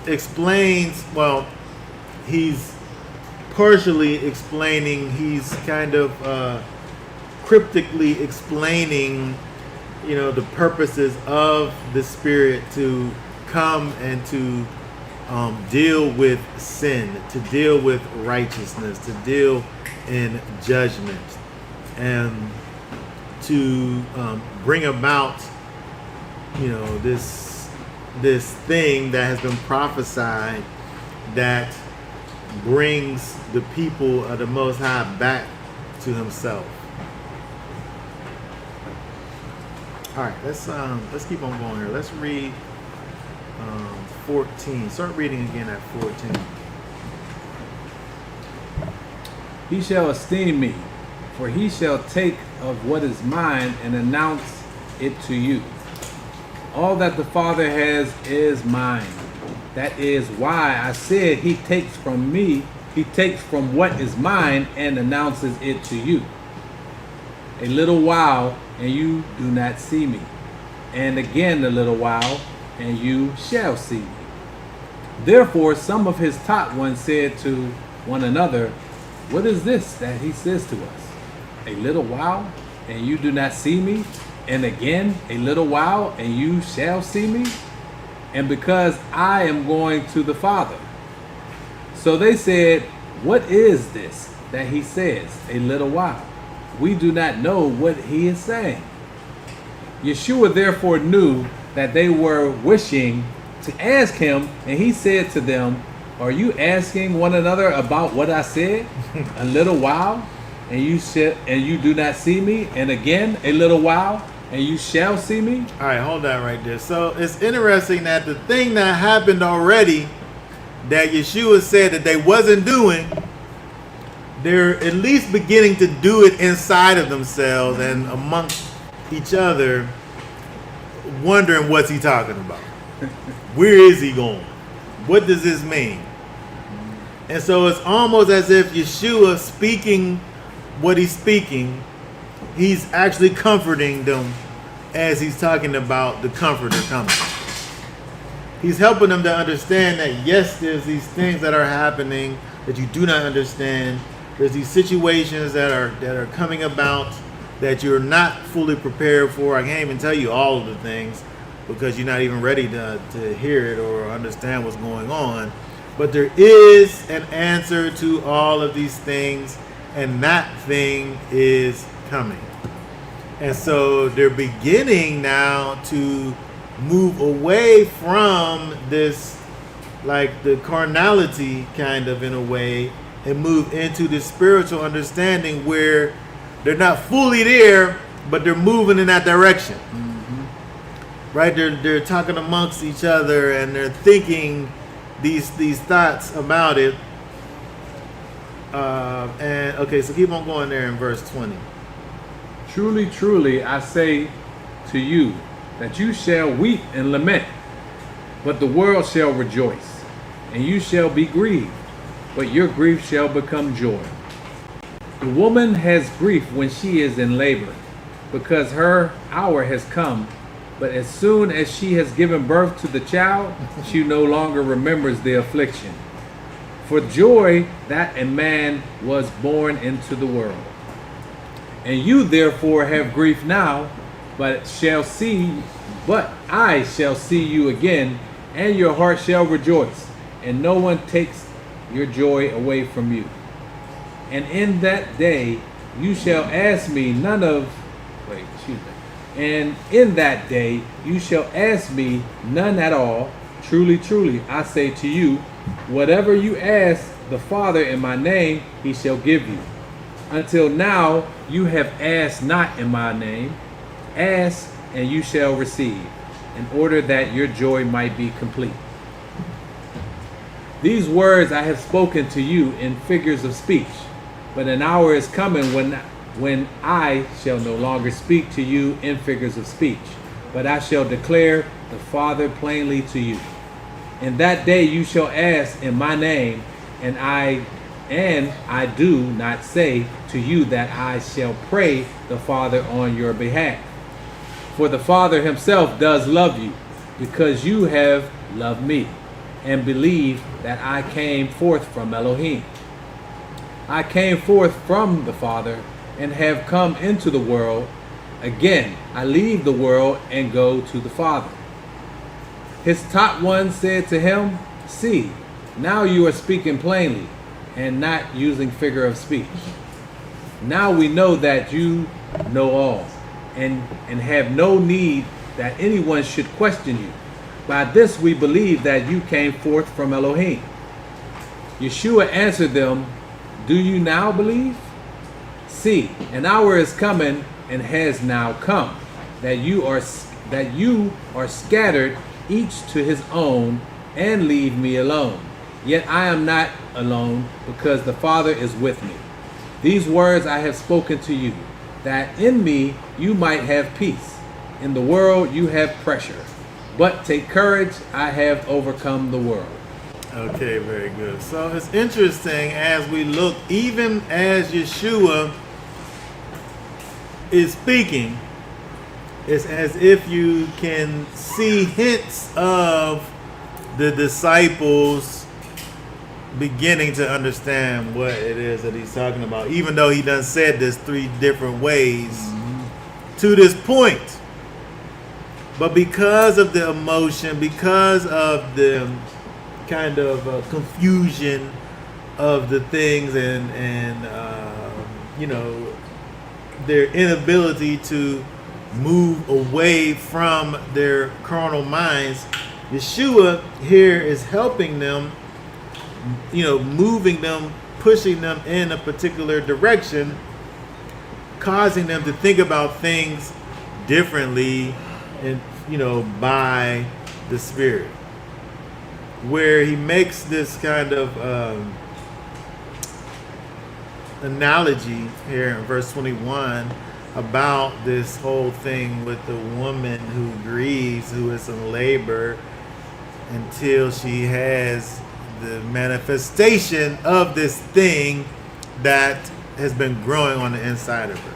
explains, well, he's partially explaining, he's kind of cryptically explaining, you know, the purposes of the Spirit to come and to deal with sin, to deal with righteousness, to deal in judgment, and to bring about, you know, this thing that has been prophesied that brings the people of the Most High back to Himself. All right, let's keep on going here. Let's read 14. Start reading again at 14. He shall esteem me, for he shall take of what is mine and announce it to you. All that the Father has is mine. That is why I said he takes from me, he takes from what is mine and announces it to you. A little while, and you do not see me. And again a little while, and you shall see me. Therefore some of his taught ones said to one another, what is this that he says to us? A little while, and you do not see me, and again a little while, and you shall see me? And because I am going to the Father. So they said, what is this that he says, a little while? We do not know what he is saying. Yeshua therefore knew that they were wishing to ask him, and he said to them, are you asking one another about what I said? A little while, and you do not see me, and again a little while, and you shall see me? All right, hold that right there. So it's interesting that the thing that happened already that Yeshua said that they wasn't doing, they're at least beginning to do it inside of themselves and amongst each other, wondering what's he talking about. Where is he going? What does this mean? And so it's almost as if Yeshua speaking what he's speaking, he's actually comforting them as he's talking about the Comforter coming. He's helping them to understand that yes, there's these things that are happening that you do not understand. There's these situations that are coming about that you're not fully prepared for. I can't even tell you all of the things because you're not even ready to hear it or understand what's going on. But there is an answer to all of these things, and that thing is coming. And so they're beginning now to move away from this, like the carnality kind of in a way, and move into this spiritual understanding where they're not fully there, but they're moving in that direction. Right? They're talking amongst each other and they're thinking these thoughts about it. And okay, so keep on going there in verse 20. Truly, truly, I say to you that you shall weep and lament, but the world shall rejoice, and you shall be grieved, but your grief shall become joy. The woman has grief when she is in labor, because her hour has come, but as soon as she has given birth to the child, she no longer remembers the affliction, for joy that a man was born into the world. And you therefore have grief now, but I shall see you again, and your heart shall rejoice, and no one takes your joy away from you. And in that day you shall ask me And in that day you shall ask me none at all. Truly, truly, I say to you, whatever you ask the Father in my name, he shall give you. Until now you have asked not in my name. Ask, and you shall receive, in order that your joy might be complete. These words I have spoken to you in figures of speech, but an hour is coming when I shall no longer speak to you in figures of speech, but I shall declare the Father plainly to you. In that day you shall ask in my name, and I do not say to you that I shall pray the Father on your behalf. For the Father himself does love you, because you have loved me, and believe that I came forth from Elohim. I came forth from the Father, and have come into the world. Again, I leave the world and go to the Father. His taught one said to him, see, now you are speaking plainly, and not using figure of speech. Now we know that you know all, and have no need that anyone should question you. By this we believe that you came forth from Elohim. Yeshua answered them, do you now believe? See, an hour is coming and has now come, that you are scattered each to his own, and leave me alone. Yet I am not alone, because the Father is with me. These words I have spoken to you, that in me you might have peace. In the world you have pressure, but take courage, I have overcome the world. Okay, very good. So it's interesting as we look, even as Yeshua is speaking, it's as if you can see hints of the disciples beginning to understand what it is that he's talking about, even though he done said this 3 different ways to this point. But because of the emotion, because of the kind of confusion of the things and their inability to move away from their carnal minds, Yeshua here is helping them, moving them, pushing them in a particular direction, causing them to think about things differently, and by the Spirit, where he makes this kind of analogy here in verse 21 about this whole thing with the woman who grieves, who is in labor, until she has the manifestation of this thing that has been growing on the inside of her.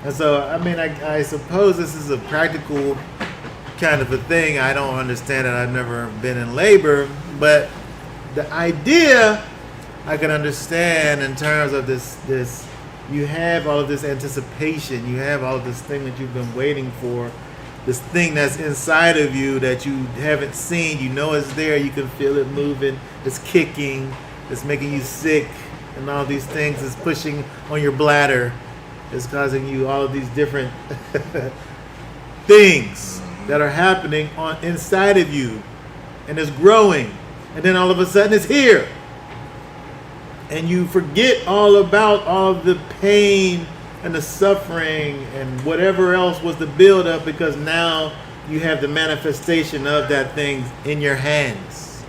And so, I suppose this is a practical kind of a thing. I don't understand it. I've never been in labor, but the idea I can understand in terms of this. You have all of this anticipation. You have all of this thing that you've been waiting for. This thing that's inside of you that you haven't seen. You know it's there. You can feel it moving. It's kicking. It's making you sick. And all these things is pushing on your bladder. is causing you all of these different things that are happening on inside of you, and it's growing, and then all of a sudden it's here, and you forget all about all of the pain and the suffering and whatever else was the build up, because now you have the manifestation of that thing in your hands.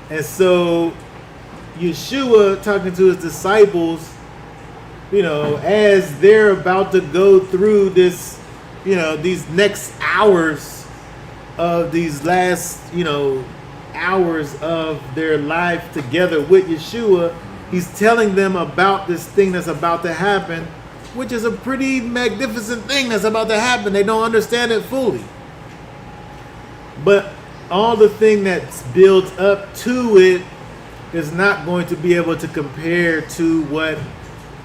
And so Yeshua talking to his disciples, you know, as they're about to go through this, you know, these next hours of these last, you know, hours of their life together with Yeshua, he's telling them about this thing that's about to happen, which is a pretty magnificent thing that's about to happen. They don't understand it fully. But all the thing that's built up to it is not going to be able to compare to what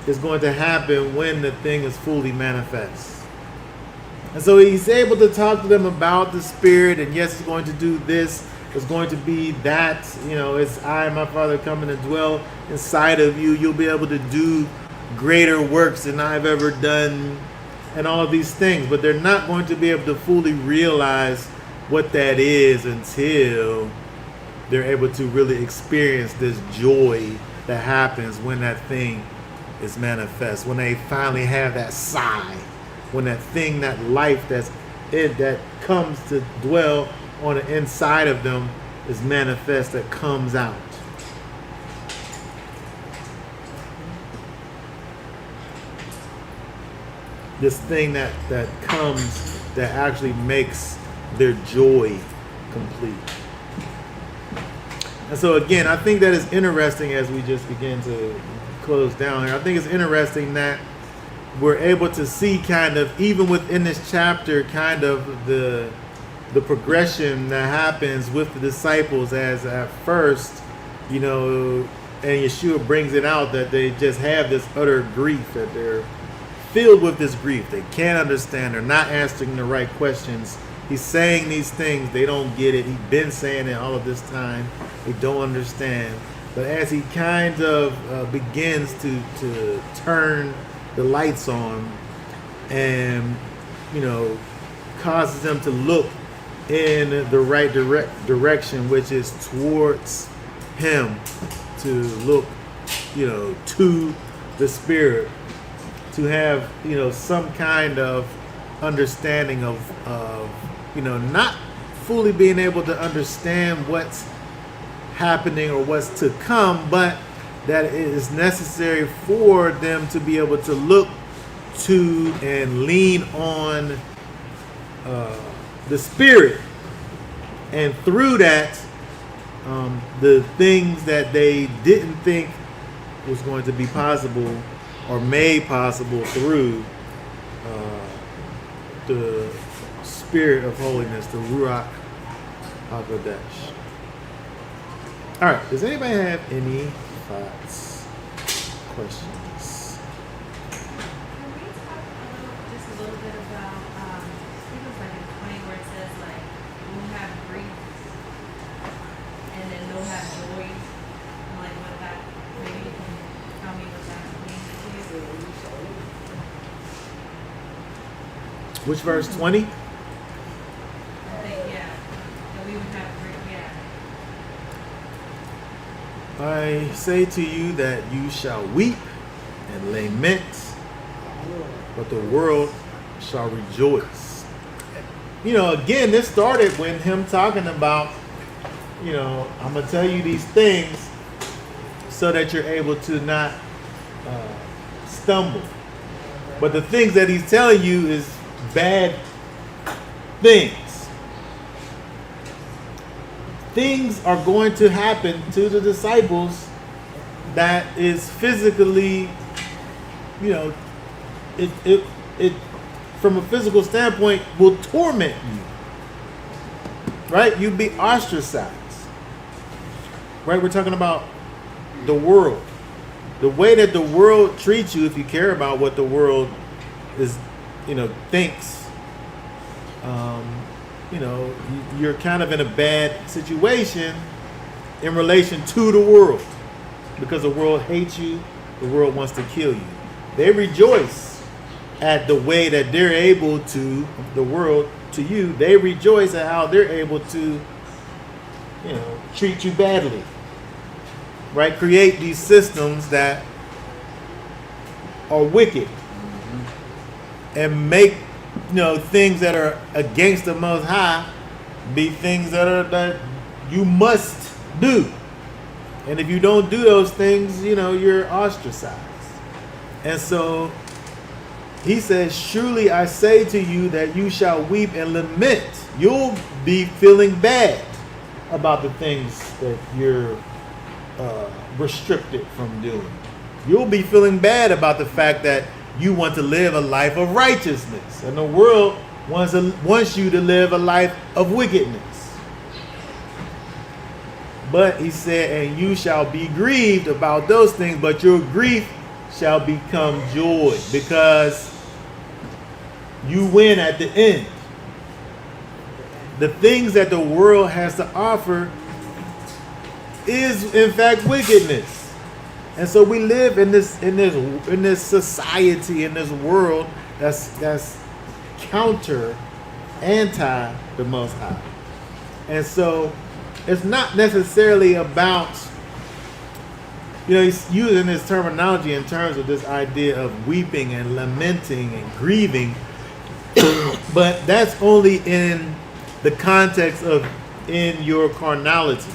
is going to happen when the thing is fully manifest. And so he's able to talk to them about the Spirit, and yes, it's going to do this, it's going to be that, you know, it's I and my Father coming to dwell inside of you. You'll be able to do greater works than I've ever done, and all of these things. But they're not going to be able to fully realize what that is until they're able to really experience this joy that happens when that thing is manifest, when they finally have that sigh, when that thing, that life that's it that comes to dwell on the inside of them is manifest, that comes out. This thing that comes, that actually makes their joy complete. And so again, I think that is interesting as we just begin to close down here. I think it's interesting that we're able to see kind of, even within this chapter, kind of the progression that happens with the disciples, as at first, you know, and Yeshua brings it out that they just have this utter grief, that they're filled with this grief. They can't understand. They're not answering the right questions. He's saying these things. They don't get it. He's been saying it all of this time. They don't understand. But as he kind of begins to turn the lights on and, you know, causes them to look in the right direction, which is towards him, to look, you know, to the Spirit, to have, you know, some kind of understanding of you know, not fully being able to understand what's happening or what's to come, but that it is necessary for them to be able to look to and lean on the Spirit, and through that, the things that they didn't think was going to be possible or made possible through the Spirit of holiness, the Ruach HaKodesh. All right, does anybody have any thoughts, questions? Can we talk just a little bit about, I think it was like in 20 where it says like, we'll have grief and then they'll have joy. And like what that, maybe you can tell me what that means to you. Which verse, 20? I think, yeah, that we would have grief, yeah. I say to you that you shall weep and lament, but the world shall rejoice. You know, again, this started when him talking about, you know, I'm going to tell you these things so that you're able to not stumble. But the things that he's telling you is bad things. Things are going to happen to the disciples that is physically, you know, it from a physical standpoint will torment you. Right? You'd be ostracized. Right? We're talking about the world. The way that the world treats you, if you care about what the world is, you know, thinks, you know, you're kind of in a bad situation in relation to the world, because the world hates you, the world wants to kill you. They rejoice at the way that they're able to, the world to you, they rejoice at how they're able to, treat you badly. Right? Create these systems that are wicked and make, things that are against the Most High be things that you must do. And if you don't do those things, you're ostracized. And so he says, surely I say to you that you shall weep and lament. You'll be feeling bad about the things that you're restricted from doing. You'll be feeling bad about the fact that you want to live a life of righteousness. And the world wants you to live a life of wickedness. But he said, and you shall be grieved about those things, but your grief shall become joy, because you win at the end. The things that the world has to offer is in fact wickedness. And so we live in this society, in this world that's anti the Most High. And so it's not necessarily about, he's using this terminology in terms of this idea of weeping and lamenting and grieving, but that's only in the context of in your carnality,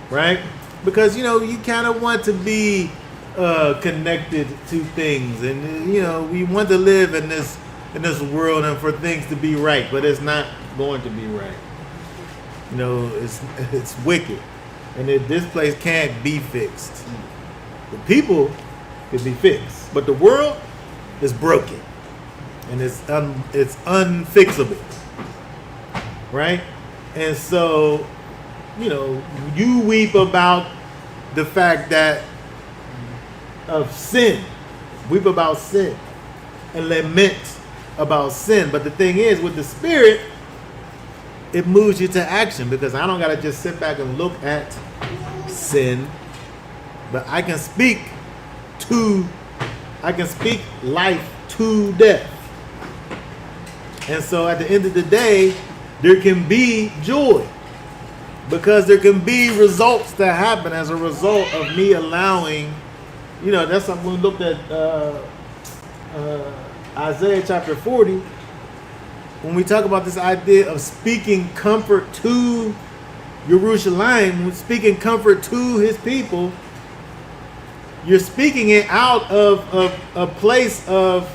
right? Because, you kind of want to be connected to things, and, we want to live in this world and for things to be right, but it's not going to be right. It's wicked, and this place can't be fixed. The people can be fixed, but the world is broken, and it's unfixable, right? And so, you weep about the fact that of sin, weep about sin, and lament about sin. But the thing is, with the Spirit, it moves you to action, because I don't got to just sit back and look at sin, but I can speak life to death. And so at the end of the day, there can be joy, because there can be results that happen as a result of me allowing, that's something we looked at Isaiah chapter 40. When we talk about this idea of speaking comfort to Jerusalem, speaking comfort to his people, you're speaking it out of a place of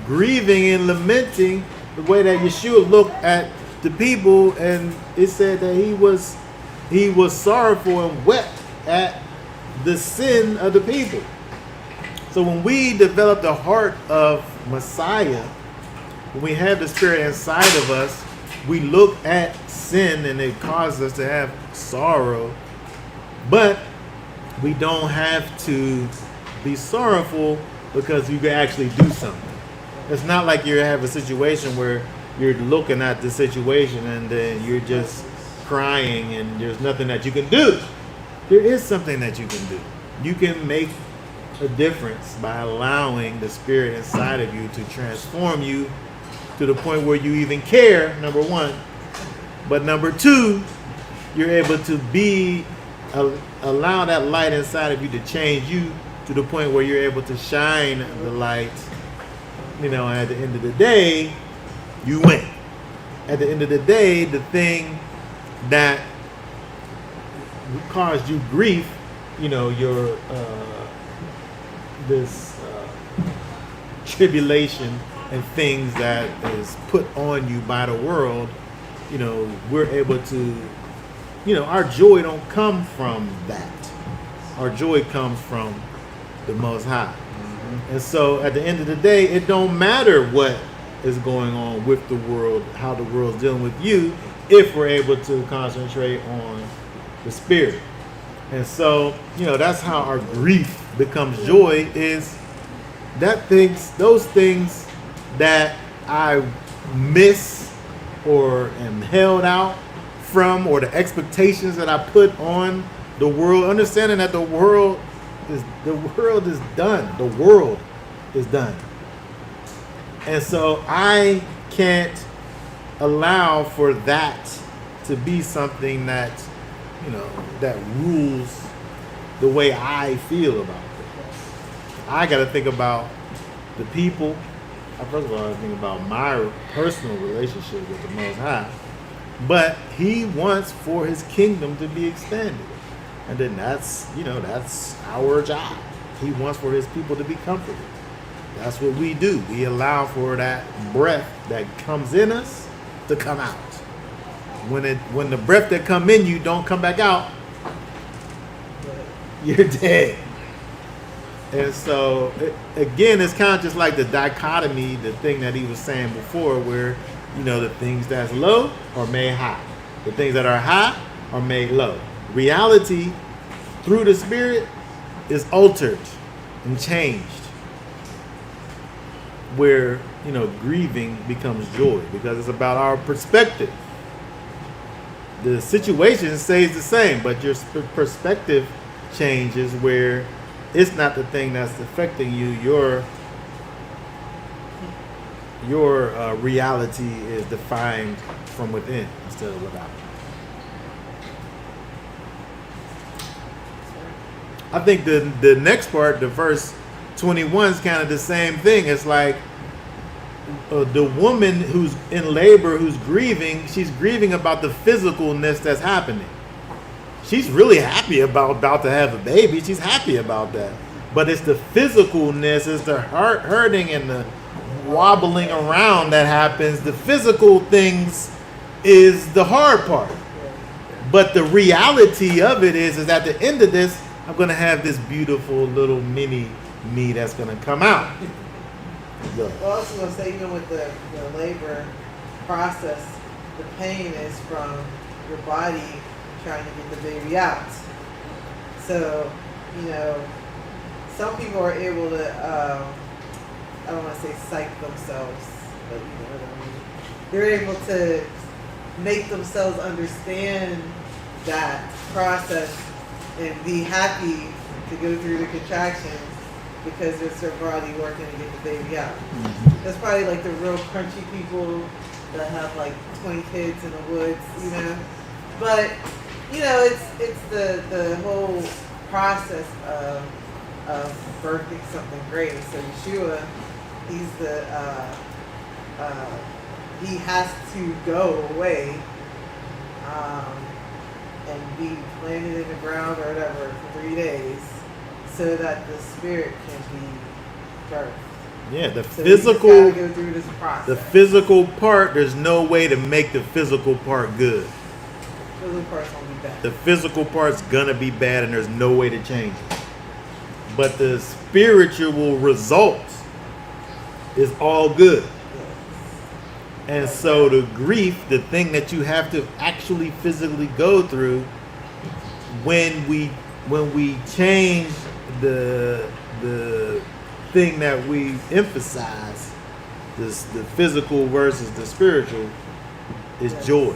grieving and lamenting, the way that Yeshua looked at the people, and it said that he was sorrowful and wept at the sin of the people. So when we develop the heart of Messiah, when we have the Spirit inside of us, we look at sin and it causes us to have sorrow. But we don't have to be sorrowful because you can actually do something. It's not like you have a situation where you're looking at the situation and then you're just crying and there's nothing that you can do. There is something that you can do. You can make a difference by allowing the Spirit inside of you to transform you to the point where you even care, number one. But number two, you're able to allow that light inside of you to change you to the point where you're able to shine the light. At the end of the day, you win. At the end of the day, the thing that caused you grief, your this tribulation and things that is put on you by the world, we're able to, our joy don't come from that. Our joy comes from the Most High. And so at the end of the day, it don't matter what is going on with the world, how the world's dealing with you, if we're able to concentrate on the Spirit. And so, that's how our grief becomes joy, is those things that I miss or am held out from, or the expectations that I put on the world, understanding that the world is done. The world is done. And so I can't allow for that to be something that, that rules the way I feel about things. I got to think about the people. First of all, I think about my personal relationship with the Most High. But He wants for His kingdom to be expanded. And then that's our job. He wants for His people to be comforted. That's what we do. We allow for that breath that comes in us to come out. When the breath that come in you don't come back out, you're dead. And so, again, it's kind of just like the dichotomy, the thing that he was saying before, where, the things that's low are made high. The things that are high are made low. Reality, through the Spirit, is altered and changed. Where, grieving becomes joy, because it's about our perspective. The situation stays the same, but your perspective changes, where it's not the thing that's affecting you. Your reality is defined from within instead of without. I think the next part, the verse 21, is kind of the same thing. It's like the woman who's in labor, who's grieving, she's grieving about the physicalness that's happening. She's really happy about to have a baby. She's happy about that. But it's the physicalness, it's the hurting and the wobbling around that happens. The physical things is the hard part. But the reality of it is at the end of this, I'm going to have this beautiful little mini me that's going to come out. Well, I was going to say, even with the labor process, the pain is from your body trying to get the baby out. So, some people are able to, I don't want to say psych themselves, but you know what I mean. They're able to make themselves understand that process and be happy to go through the contractions because it's their body working to get the baby out. Mm-hmm. That's probably like the real crunchy people that have like 20 kids in the woods, But, it's the whole process of birthing something great. So Yeshua, he's he has to go away and be planted in the ground or whatever for 3 days so that the spirit can be birthed. Yeah, the So physical, you just gotta go through this process. the physical part, there's no way to make the physical part good. The physical part's gonna be bad. The physical part's gonna be bad and there's no way to change it. But the spiritual results is all good. And so the grief, the thing that you have to actually physically go through, when we change the thing that we emphasize, the physical versus the spiritual, is joy.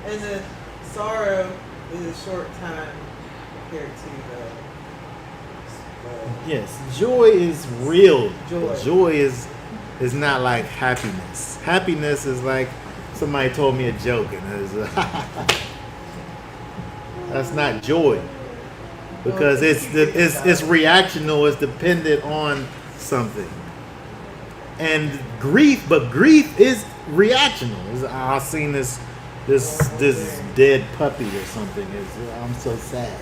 And the sorrow is a short time compared to the Yes, joy is real. Joy. Joy is not like happiness. Happiness is like somebody told me a joke, and that's not joy, because it's reactional. It's dependent on something. And grief is reactional. I've seen this dead puppy or something. I'm so sad,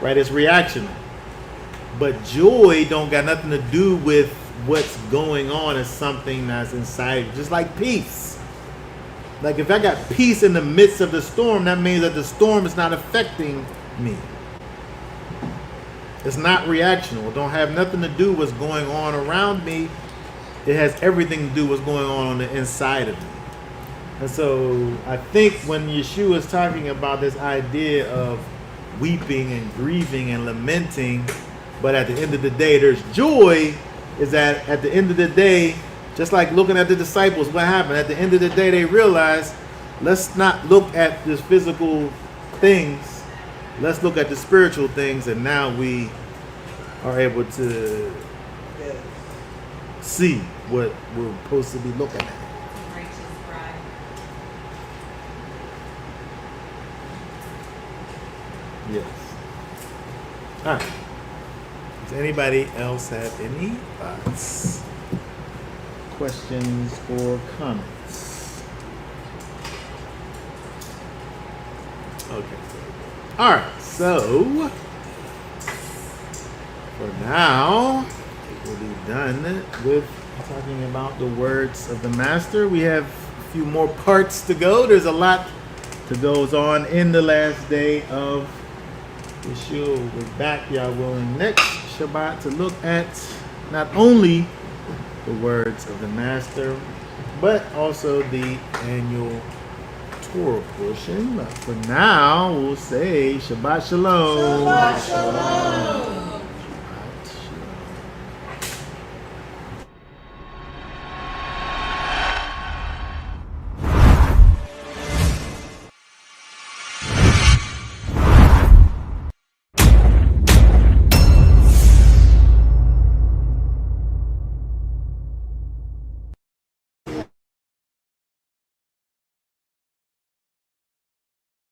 right? It's reactional. But joy don't got nothing to do with what's going on. It's something that's inside you. Just like peace. Like if I got peace in the midst of the storm, that means that the storm is not affecting me. It's not reactional. It don't have nothing to do with what's going on around me. It has everything to do with what's going on the inside of me. And so I think when Yeshua is talking about this idea of weeping and grieving and lamenting, but at the end of the day, there's joy, is that at the end of the day, just like looking at the disciples, what happened? At the end of the day, they realized, let's not look at the physical things. Let's look at the spiritual things. And now we are able to see what we're supposed to be looking at. A righteous bride. Yes. All right. Does anybody else have any thoughts, questions, or comments? Okay. All right. So for now, we'll be done with talking about the words of the master. We have a few more parts to go. There's a lot that goes on in the last day of Yeshua. We'll be back, y'all willing, next Shabbat to look at not only the words of the master, but also the annual Torah portion. But for now, we'll say Shabbat Shalom. Shabbat shalom.